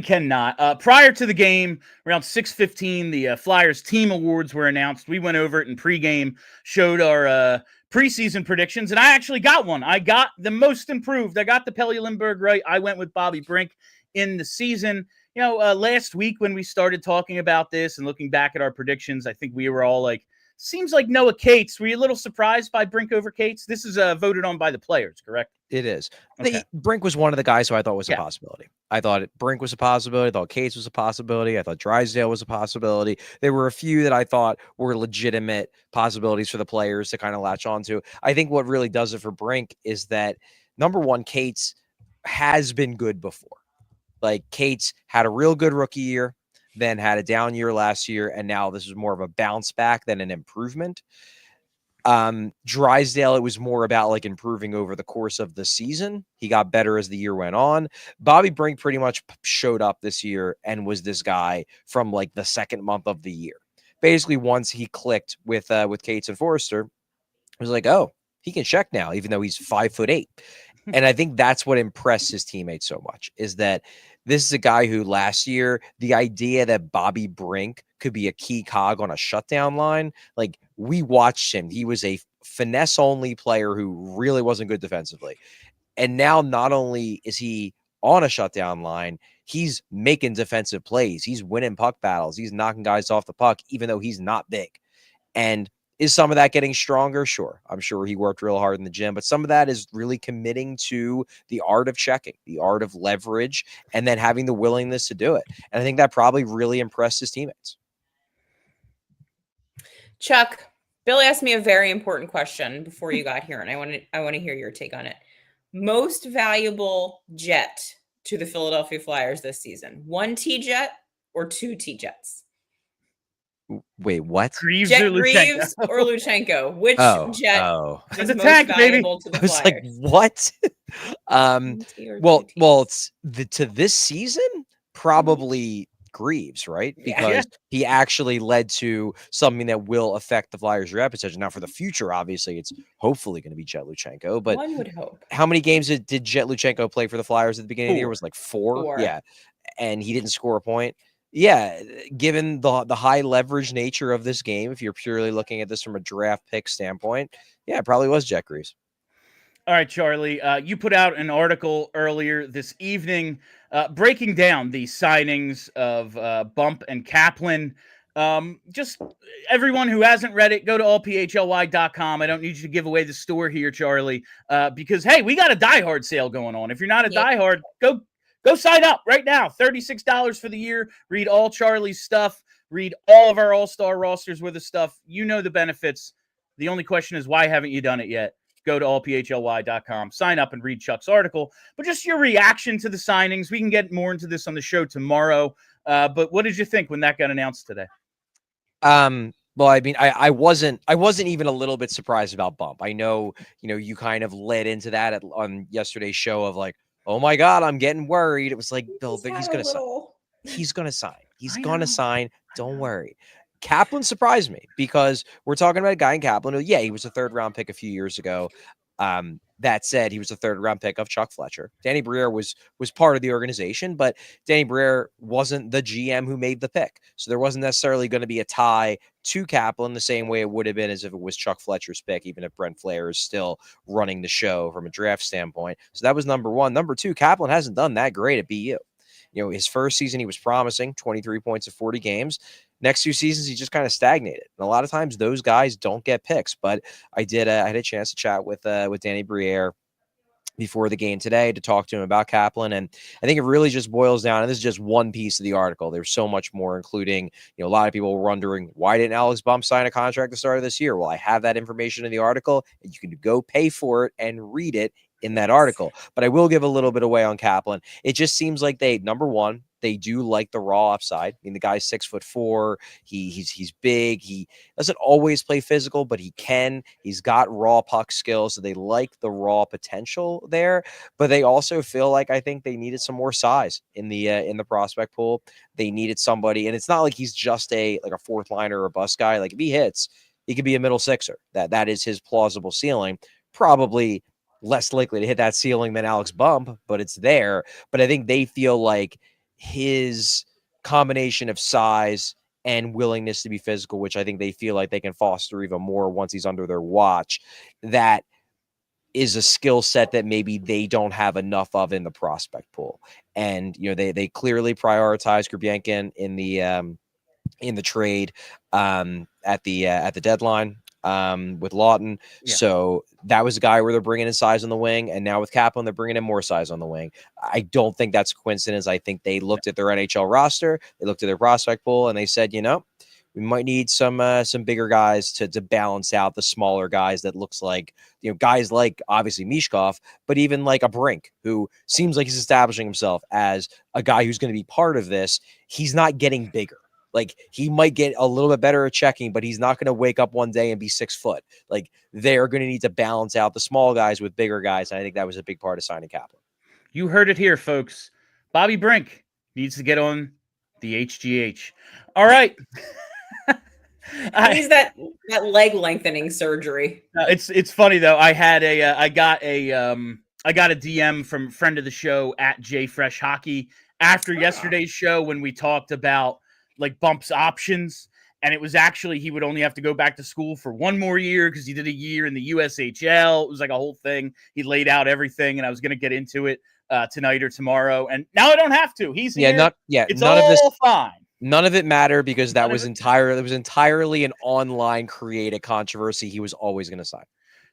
cannot. Prior to the game, around 6:15, the Flyers team awards were announced. We went over it in pregame, showed our preseason predictions, and I actually got one. I got the most improved. I got the Pelle Lindbergh right. I went with Bobby Brink in the season. You know, last week when we started talking about this and looking back at our predictions, I think we were all like, seems like Noah Cates. Were you a little surprised by Brink over Cates? This is voted on by the players, correct? It is. Okay. Brink was one of the guys who I thought was a possibility. I thought Brink was a possibility. I thought Cates was a possibility. I thought Drysdale was a possibility. There were a few that I thought were legitimate possibilities for the players to kind of latch onto. I think what really does it for Brink is that, number one, Cates has been good before. Like, Cates had a real good rookie year, then had a down year last year, and now this is more of a bounce back than an improvement. Drysdale, it was more about like improving over the course of the season. He got better as the year went on. Bobby Brink pretty much showed up this year and was this guy from like the second month of the year. Basically, once he clicked with Cates and Forrester, it was like, oh, he can check now, even though he's 5'8". And I think that's what impressed his teammates so much, is that this is a guy who last year, the idea that Bobby Brink could be a key cog on a shutdown line, like, we watched him. He was a finesse-only player who really wasn't good defensively. And now not only is he on a shutdown line, he's making defensive plays. He's winning puck battles. He's knocking guys off the puck, even though he's not big. And is some of that getting stronger? Sure. I'm sure he worked real hard in the gym, but some of that is really committing to the art of checking, the art of leverage, and then having the willingness to do it. And I think that probably really impressed his teammates. Chuck, Bill asked me a very important question before you got here, and I want to hear your take on it. Most valuable Jet to the Philadelphia Flyers this season: 1 T-Jet or 2 T-Jets? Wait, what? Greaves Jet or Greaves or Luchenko? Which Jet is It's most attack, valuable to the I was Flyers? like, what? Well, it's to this season, probably Greaves, right? Because he actually led to something that will affect the Flyers' reputation. Now, for the future, obviously, it's hopefully going to be Jet Luchenko. But one would hope. How many games did Jet Luchenko play for the Flyers at the beginning of the year? It was like 4. 4. Yeah. And he didn't score a point. Yeah, given the high leverage nature of this game, if you're purely looking at this from a draft pick standpoint, yeah, it probably was Jet Greaves. All right, Charlie, you put out an article earlier this evening breaking down the signings of Bump and Kaplan. Just everyone who hasn't read it, go to allphly.com. I don't need you to give away the store here, Charlie, because, hey, we got a diehard sale going on. If you're not a diehard, go sign up right now. $36 for the year. Read all Charlie's stuff. Read all of our all-star rosters with the stuff. You know the benefits. The only question is, why haven't you done it yet? Go to allphly.com, sign up, and read Chuck's article. But just your reaction to the signings. We can get more into this on the show tomorrow. But what did you think when that got announced today? Well, I mean, I wasn't even a little bit surprised about Bump. I know, you kind of led into that on yesterday's show of like, oh my God, I'm getting worried. It was like, Bill, he's going to sign. He's going to sign. He's going to sign. Don't worry. Kaplan surprised me because we're talking about a guy in Kaplan who, he was a 3rd round pick a few years ago. That said, he was a 3rd round pick of Chuck Fletcher. Danny Briere was part of the organization, but Danny Briere wasn't the GM who made the pick. So there wasn't necessarily going to be a tie to Kaplan the same way it would have been as if it was Chuck Fletcher's pick, even if Brent Flair is still running the show from a draft standpoint. So that was number one. Number two, Kaplan hasn't done that great at BU. his first season, he was promising 23 points of 40 games. Next 2 seasons, he just kind of stagnated. And a lot of times those guys don't get picks, but I had a chance to chat with Danny Briere before the game today to talk to him about Kaplan. And I think it really just boils down, and this is just one piece of the article. There's so much more, including, a lot of people were wondering, why didn't Alex Bump sign a contract at the start of this year? Well, I have that information in the article, and you can go pay for it and read it in that article. But I will give a little bit away on Kaplan. It just seems like number one, they do like the raw upside. I mean, the guy's 6'4". He's big. He doesn't always play physical, but he can. He's got raw puck skills, so they like the raw potential there. But they also feel like, I think they needed some more size in the prospect pool. They needed somebody, and it's not like he's just a fourth liner or a bus guy. Like, if he hits, he could be a middle sixer. That is his plausible ceiling. Probably less likely to hit that ceiling than Alex Bump, but it's there. But I think they feel like his combination of size and willingness to be physical, which I think they feel like they can foster even more once he's under their watch, that is a skill set that maybe they don't have enough of in the prospect pool. And, they clearly prioritize Grubyankin in the trade at the deadline with Lawton. Yeah. So that was a guy where they're bringing in size on the wing, and now with Kaplan, they're bringing in more size on the wing. I don't think that's a coincidence. I think they looked at their NHL roster, they looked at their prospect pool, and they said, we might need some bigger guys to balance out the smaller guys. That looks like, guys like obviously Mishkov, but even like a Brink, who seems like he's establishing himself as a guy who's going to be part of this. He's not getting bigger. Like, he might get a little bit better at checking, but he's not going to wake up one day and be 6 foot. Like, they're going to need to balance out the small guys with bigger guys. And I think that was a big part of signing Kaplan. You heard it here, folks. Bobby Brink needs to get on the HGH. All right. He's that leg lengthening surgery. It's funny though. I got a DM from friend of the show at JFresh Hockey after yesterday's show when we talked about Bump's options, and it was actually he would only have to go back to school for one more year because he did a year in the USHL. It was like a whole thing. He laid out everything, and I was going to get into it tonight or tomorrow, and now I don't have to. He's here. It's none all of this fine. None of it mattered because that was entirely an online created controversy. He was always going to sign.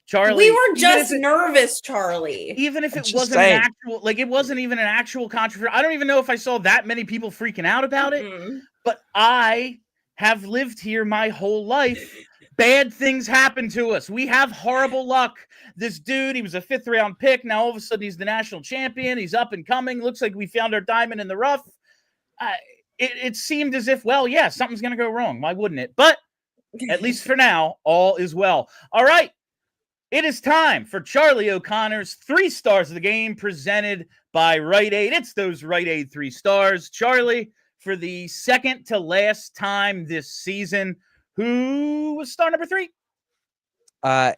Charlie, we were just nervous, Charlie. Even if it wasn't an actual, it wasn't even an actual controversy. I don't even know if I saw that many people freaking out about it. But I have lived here my whole life. Bad things happen to us. We have horrible luck. This dude, he was a 5th round pick. Now all of a sudden he's the national champion. He's up and coming. Looks like we found our diamond in the rough. It seemed as if, well, yeah, something's going to go wrong. Why wouldn't it? But at least for now, all is well. All right. It is time for Charlie O'Connor's 3 stars of the game presented by Rite Aid. It's those Rite Aid 3 stars. Charlie, for the second to last time this season, who was star number 3?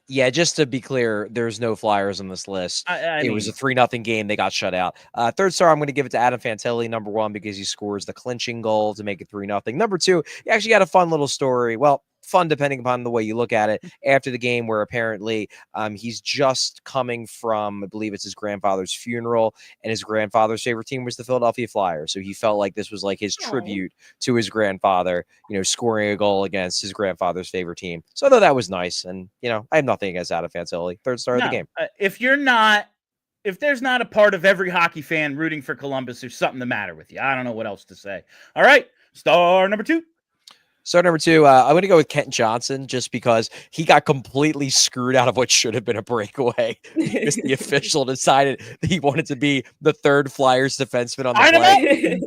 Yeah, just to be clear, there's no Flyers on this list. It was a 3-0 game. They got shut out. Third star, I'm going to give it to Adam Fantilli, number 1, because he scores the clinching goal to make it 3-0. Number 2, he actually got a fun little story. Well, fun depending upon the way you look at it, after the game, where apparently he's just coming from, I believe it's his grandfather's funeral, and his grandfather's favorite team was the Philadelphia Flyers. So he felt like this was like his tribute to his grandfather, scoring a goal against his grandfather's favorite team. So I thought that was nice. And, I have nothing against Adam Fantilli. Third star of the game. If there's not a part of every hockey fan rooting for Columbus, there's something the matter with you. I don't know what else to say. All right, star number 2. Star number 2, I'm going to go with Kent Johnson just because he got completely screwed out of what should have been a breakaway because the official decided that he wanted to be the third Flyers defenseman on the play.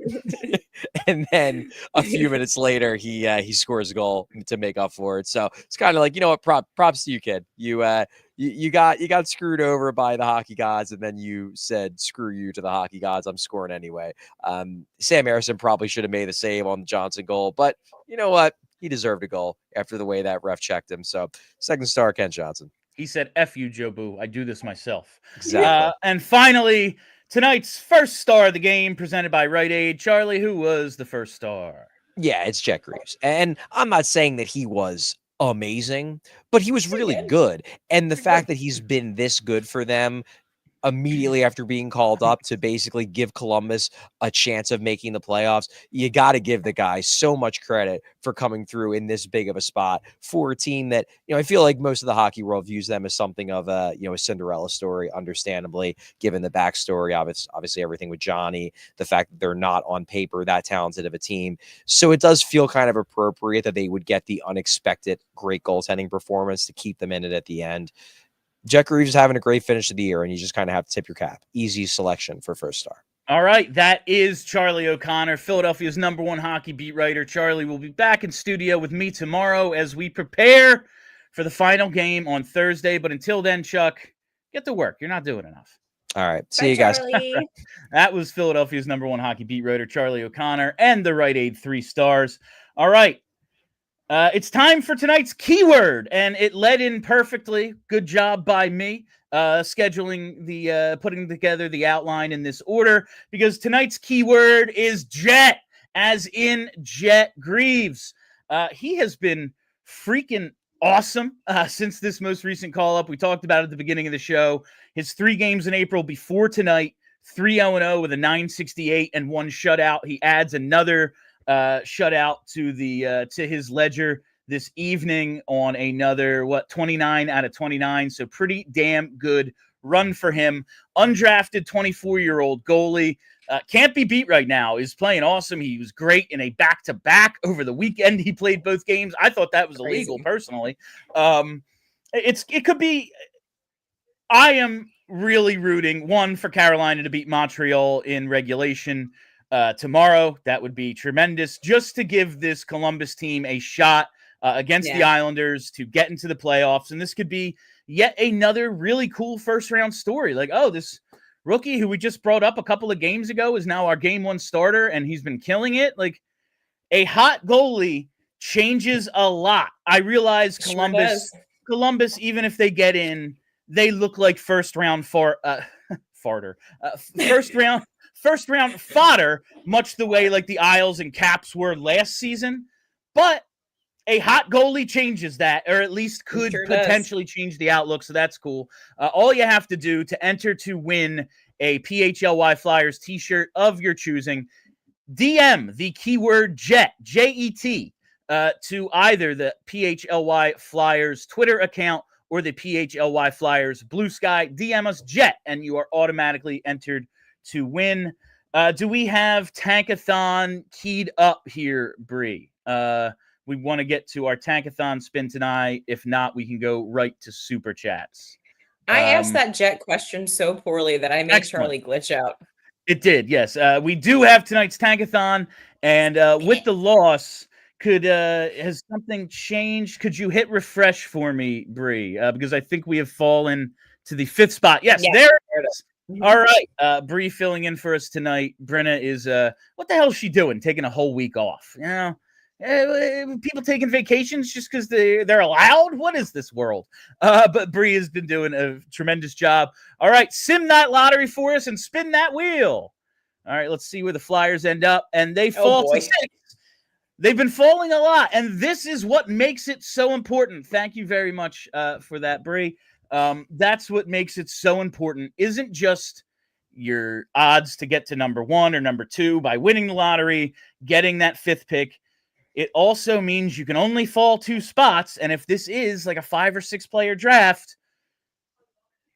And then a few minutes later, he scores a goal to make up for it. So it's kind of like, what, props to you, kid. You got screwed over by the hockey gods, and then you said, screw you to the hockey gods. I'm scoring anyway. Sam Ersson probably should have made the save on the Johnson goal, but you know what? He deserved a goal after the way that ref checked him. So second star, Ken Johnson. He said, F you, Joe Boo. I do this myself. Exactly. And finally, tonight's first star of the game presented by Rite Aid. Charlie, who was the first star? Yeah, it's Jet Greaves. And I'm not saying that he was amazing, but he was really good. And the fact that he's been this good for them immediately after being called up to basically give Columbus a chance of making the playoffs. You got to give the guy so much credit for coming through in this big of a spot for a team that, I feel like most of the hockey world views them as something of a Cinderella story, understandably, given the backstory. Obviously everything with Johnny, the fact that they're not on paper that talented of a team. So it does feel kind of appropriate that they would get the unexpected great goaltending performance to keep them in it at the end. Jet Greaves is having a great finish of the year, and you just kind of have to tip your cap. Easy selection for first star. All right, that is Charlie O'Connor, Philadelphia's #1 hockey beat writer. Charlie will be back in studio with me tomorrow as we prepare for the final game on Thursday. But until then, Chuck, get to work. You're not doing enough. All right. See Bye, you guys. Charlie. That was Philadelphia's #1 hockey beat writer, Charlie O'Connor, and the Rite Aid 3 stars. All right. It's time for tonight's keyword, and it led in perfectly. Good job by me scheduling the putting together the outline in this order, because tonight's keyword is Jet, as in Jet Greaves. He has been freaking awesome since this most recent call-up. We talked about it at the beginning of the show. His 3 games in April before tonight, 3-0-0 with a .968 and 1 shutout. He adds another shutout to his ledger this evening on another 29 out of 29. So pretty damn good run for him. Undrafted 24-year-old goalie. Can't be beat right now. Is playing awesome. He was great in a back-to-back over the weekend. He played both games. I thought that was illegal personally. It could be. I am really rooting for Carolina to beat Montreal in regulation tomorrow. That would be tremendous, just to give this Columbus team a shot against the Islanders to get into the playoffs. And this could be yet another really cool first round story. Like, oh, this rookie who we just brought up a couple of games ago is now our game 1 starter, and he's been killing it. Like, a hot goalie changes a lot. I realize Columbus, even if they get in, they look like first round fodder, much the way like the Isles and Caps were last season. But a hot goalie changes that, or at least could potentially change the outlook. So that's cool. All you have to do to enter to win a PHLY Flyers t-shirt of your choosing, DM the keyword Jet, J-E-T, to either the PHLY Flyers Twitter account or the PHLY Flyers Blue Sky. DM us Jet, and you are automatically entered to win. Do we have Tankathon keyed up here, Bree? We want to get to our Tankathon spin tonight. If not, we can go right to Super Chats. I asked that Jet question so poorly that I made Charlie glitch out. It did, yes. We do have tonight's Tankathon, and with the loss, has something changed? Could you hit refresh for me, Bree? Because I think we have fallen to the 5th spot. Yes, there it is. All right, Bree filling in for us tonight. Brenna is what the hell is she doing? Taking a whole week off? People taking vacations just because they're allowed? What is this world? But Bree has been doing a tremendous job. All right, sim that lottery for us and spin that wheel. All right, let's see where the Flyers end up, and they fall to 6. They've been falling a lot, and this is what makes it so important. Thank you very much for that, Bree. That's what makes it so important. Isn't just your odds to get to #1 or #2 by winning the lottery, getting that 5th pick. It also means you can only fall 2 spots, and if this is like a 5 or 6 player draft,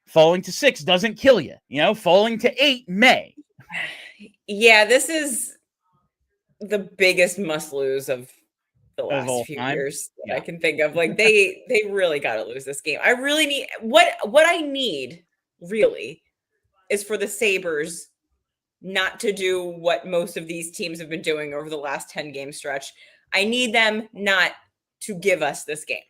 falling to 6 doesn't kill you. Falling to 8 may. Yeah, this is the biggest must lose of the last few years that I can think of. Like they really got to lose this game. I really need what I need really is for the Sabres not to do what most of these teams have been doing over the last 10 game stretch. I need them not to give us this game.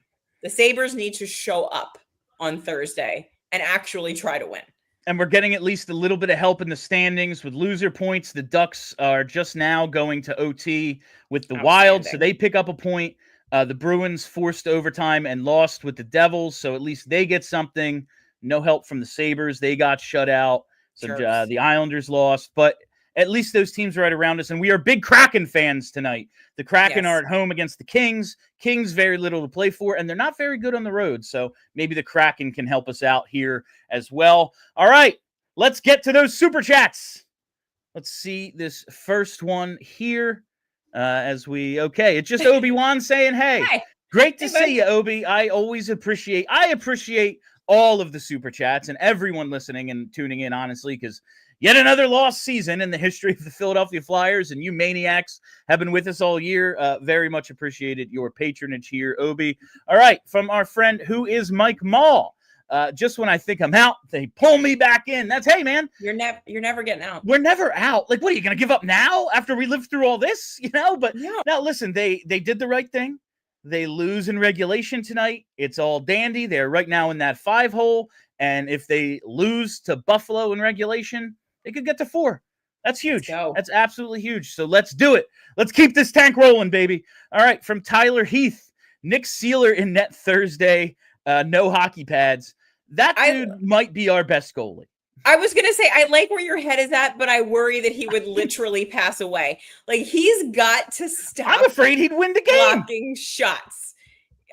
The Sabres need to show up on Thursday and actually try to win. And we're getting at least a little bit of help in the standings with loser points. The Ducks are just now going to OT with the Wild, so they pick up a point. The Bruins forced overtime and lost with the Devils, so at least they get something. No help from the Sabres. They got shut out. So the Islanders lost, but at least those teams are right around us, and we are big Kraken fans tonight. The Kraken are at home against the Kings. Kings, very little to play for, and they're not very good on the road, so maybe the Kraken can help us out here as well. All right, let's get to those super chats. Let's see this first one here. It's just Obi-Wan saying, hey, Hi. great to Hey, see you, Obi. I appreciate all of the super chats and everyone listening and tuning in, honestly, because yet another lost season in the history of the Philadelphia Flyers, and you maniacs have been with us all year. Very much appreciated your patronage here, Obi. All right, from our friend who is Mike Mall. Just when I think I'm out, they pull me back in. That's, hey, man. You're never getting out. We're never out. Like, what, are you going to give up now after we live through all this? But No. now, listen, they did the right thing. They lose in regulation tonight. It's all dandy. They're right now in that 5 hole. And if they lose to Buffalo in regulation, they could get to 4. That's huge. That's absolutely huge. So let's do it. Let's keep this tank rolling, baby. All right, from Tyler Heath, Nick Seeler in net Thursday. No hockey pads. That dude might be our best goalie. I was going to say, I like where your head is at, but I worry that he would literally pass away. Like, he's got to stop. I'm afraid he'd win the game. Blocking shots.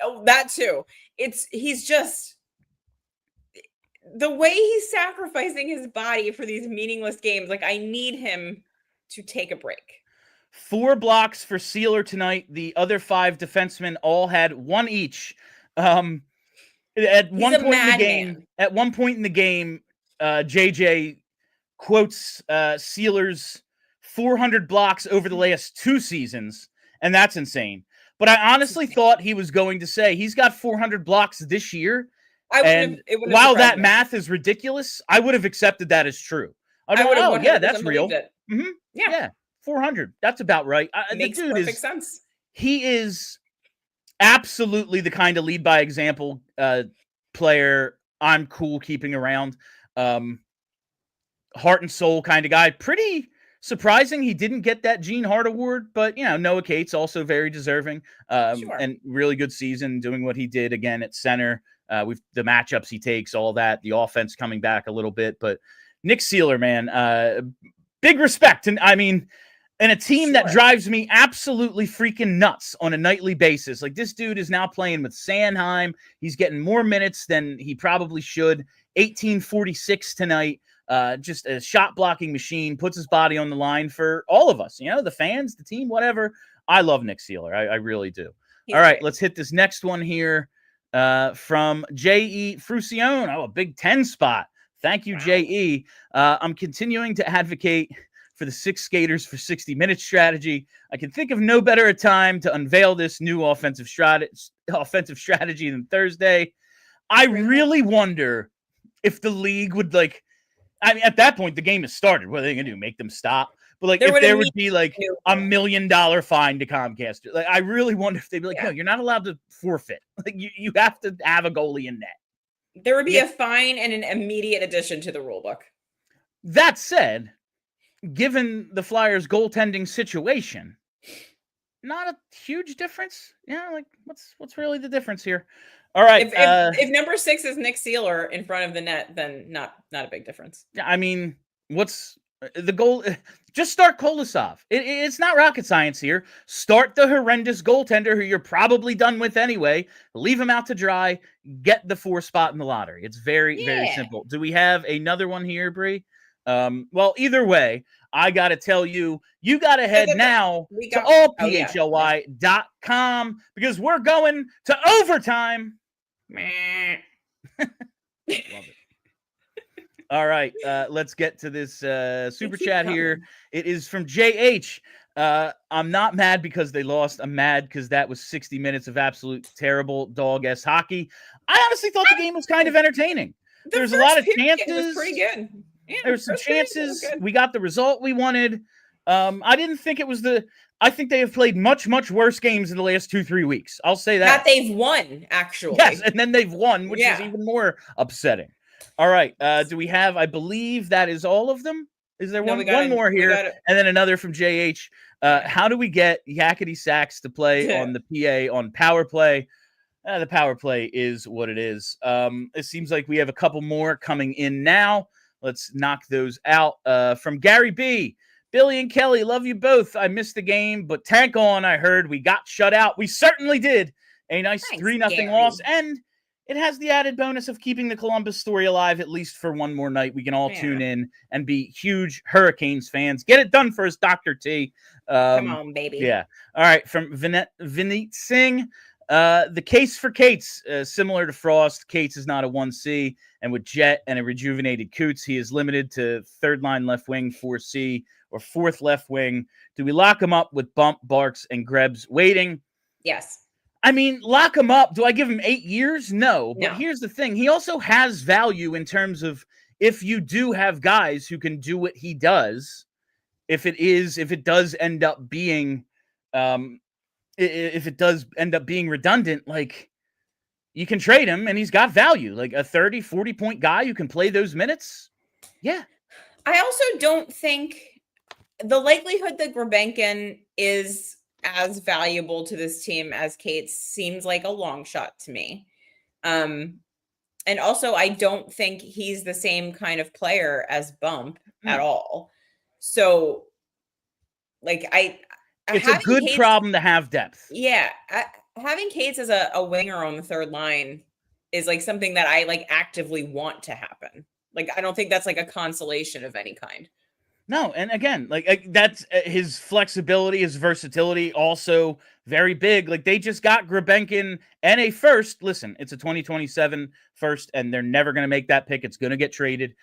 Oh, that too. He's just, the way he's sacrificing his body for these meaningless games. Like, I need him to take a break. 4 blocks for Seeler tonight. The other 5 defensemen all had 1 each. At one point in the game, JJ quotes Sealer's 400 blocks over the last 2 seasons, and that's insane. But I honestly thought he was going to say he's got 400 blocks this year. While that math is ridiculous, I would have accepted that as true. That's real. Mm-hmm. Yeah, 400. That's about right. Makes perfect sense. He is absolutely the kind of lead by example player I'm cool keeping around. Heart and soul kind of guy. Pretty surprising he didn't get that Gene Hart award, but Noah Cates also very deserving. And really good season doing what he did again at center. With the matchups he takes, all that, the offense coming back a little bit. But Nick Seeler, man, big respect. And I mean, and a team that drives me absolutely freaking nuts on a nightly basis. Like, this dude is now playing with Sanheim. He's getting more minutes than he probably should. 1846 tonight. Just a shot blocking machine, puts his body on the line for all of us, the fans, the team, whatever. I love Nick Seeler. I really do. All right, let's hit this next one here from J.E. Frucione. Oh, a Big 10 spot. Thank you, J.E. I'm continuing to advocate for the 6 skaters for 60 minutes strategy. I can think of no better a time to unveil this new offensive strategy than Thursday. I really wonder if the league would at that point, the game has started. What are they going to do? Make them stop? But if there would be $1 million fine to Comcast, I really wonder if they'd be no, you're not allowed to forfeit. You have to have a goalie in net. There would be a fine and an immediate addition to the rule book. That said, given the Flyers' goaltending situation, not a huge difference. What's really the difference here? All right. If number 6 is Nick Seeler in front of the net, then not a big difference. I mean, what's the goal? Just start Kolosov. It's not rocket science here. Start the horrendous goaltender who you're probably done with anyway. Leave him out to dry. Get the 4 spot in the lottery. It's very, very simple. Do we have another one here, Bree? Well, either way, I got to tell you, you got to head now to allphly.com because we're going to overtime. Love it. All right, let's get to this super chat here. It is from JH. I'm not mad because they lost. I'm mad because that was 60 minutes of absolute terrible dog-ass hockey. I honestly thought the game was kind of entertaining. There's a lot of chances. It was pretty good. Yeah, there's some chances. We got the result we wanted. I didn't think it was I think they have played much, much worse games in the last 2-3 weeks. I'll say that. That they've won, actually. Yes, and then they've won, which is even more upsetting. All right. Do we have, I believe that is all of them. Is there one more here? And then another from JH. How do we get Yakety Sax to play on the PA on power play? The power play is what it is. It seems like we have a couple more coming in now. Let's knock those out. From Gary B. Billy and Kelly, love you both. I missed the game, but tank on. I heard we got shut out. We certainly did. A nice 3-0 loss. And it has the added bonus of keeping the Columbus story alive at least for one more night. We can all tune in and be huge Hurricanes fans. Get it done for us, Dr. T. Come on, baby. Yeah. All right. From Vineet Singh, the case for Cates, similar to Frost, Cates is not a 1C, and with Jet and a rejuvenated Coots, he is limited to third line left wing, 4C, or fourth left wing. Do we lock him up with Bump, Barks, and Grebs waiting? Yes. I mean, lock him up. Do I give him 8 years? No. But here's the thing. He also has value in terms of if you do have guys who can do what he does, if it does end up being redundant, like, you can trade him and he's got value. Like a 30, 40-point guy who can play those minutes. Yeah. I also don't think the likelihood that Grebenkin is as valuable to this team as Cates seems like a long shot to me. And also, I don't think he's the same kind of player as Bump at all. So, like, it's a good problem to have depth. Yeah. Having Cates as a winger on the third line is like something that I like actively want to happen. Like, I don't think that's like a consolation of any kind. No, and again, like that's his flexibility, his versatility, also very big. Like, they just got Grebenkin and a first. Listen, it's a 2027 first, and they're never going to make that pick. It's going to get traded,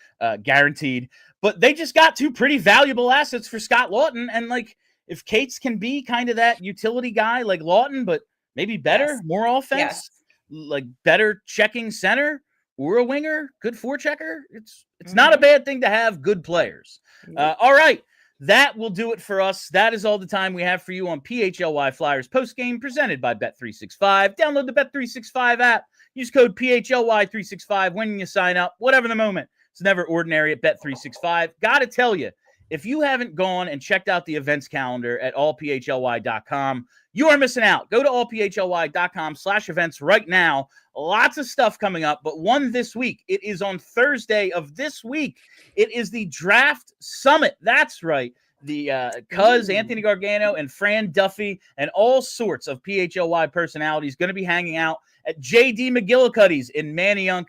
guaranteed. But they just got two pretty valuable assets for Scott Laughton, and like if Cates can be kind of that utility guy like Laughton, but maybe better, more offense, like better checking center or a winger, good forechecker. It's not a bad thing to have good players. All right. That will do it for us. That is all the time we have for you on PHLY Flyers postgame presented by Bet365. Download the Bet365 app. Use code PHLY365 when you sign up. Whatever the moment. It's never ordinary at Bet365. Got to tell you, if you haven't gone and checked out the events calendar at allphly.com, you are missing out. Go to allphly.com/events right now. Lots of stuff coming up, but one this week. It is on Thursday of this week. It is the Draft Summit. That's right. The Cuz, Anthony Gargano, and Fran Duffy, and all sorts of PHLY personalities going to be hanging out at J.D. McGillicuddy's in Manayunk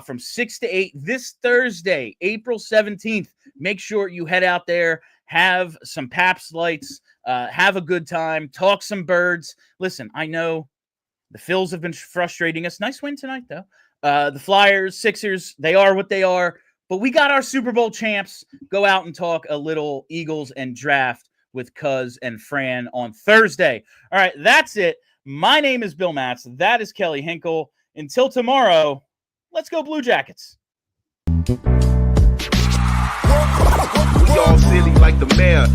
from 6 to 8 this Thursday, April 17th. Make sure you head out there, have some Pabst Lights, have a good time, talk some birds. Listen, I know the Phils have been frustrating us. Nice win tonight, though. The Flyers, Sixers, they are what they are. But we got our Super Bowl champs. Go out and talk a little Eagles and draft with Cuz and Fran on Thursday. All right, that's it. My name is Bill Matz. That is Kelly Hinkle. Until tomorrow, let's go Blue Jackets. We all silly like the mayor.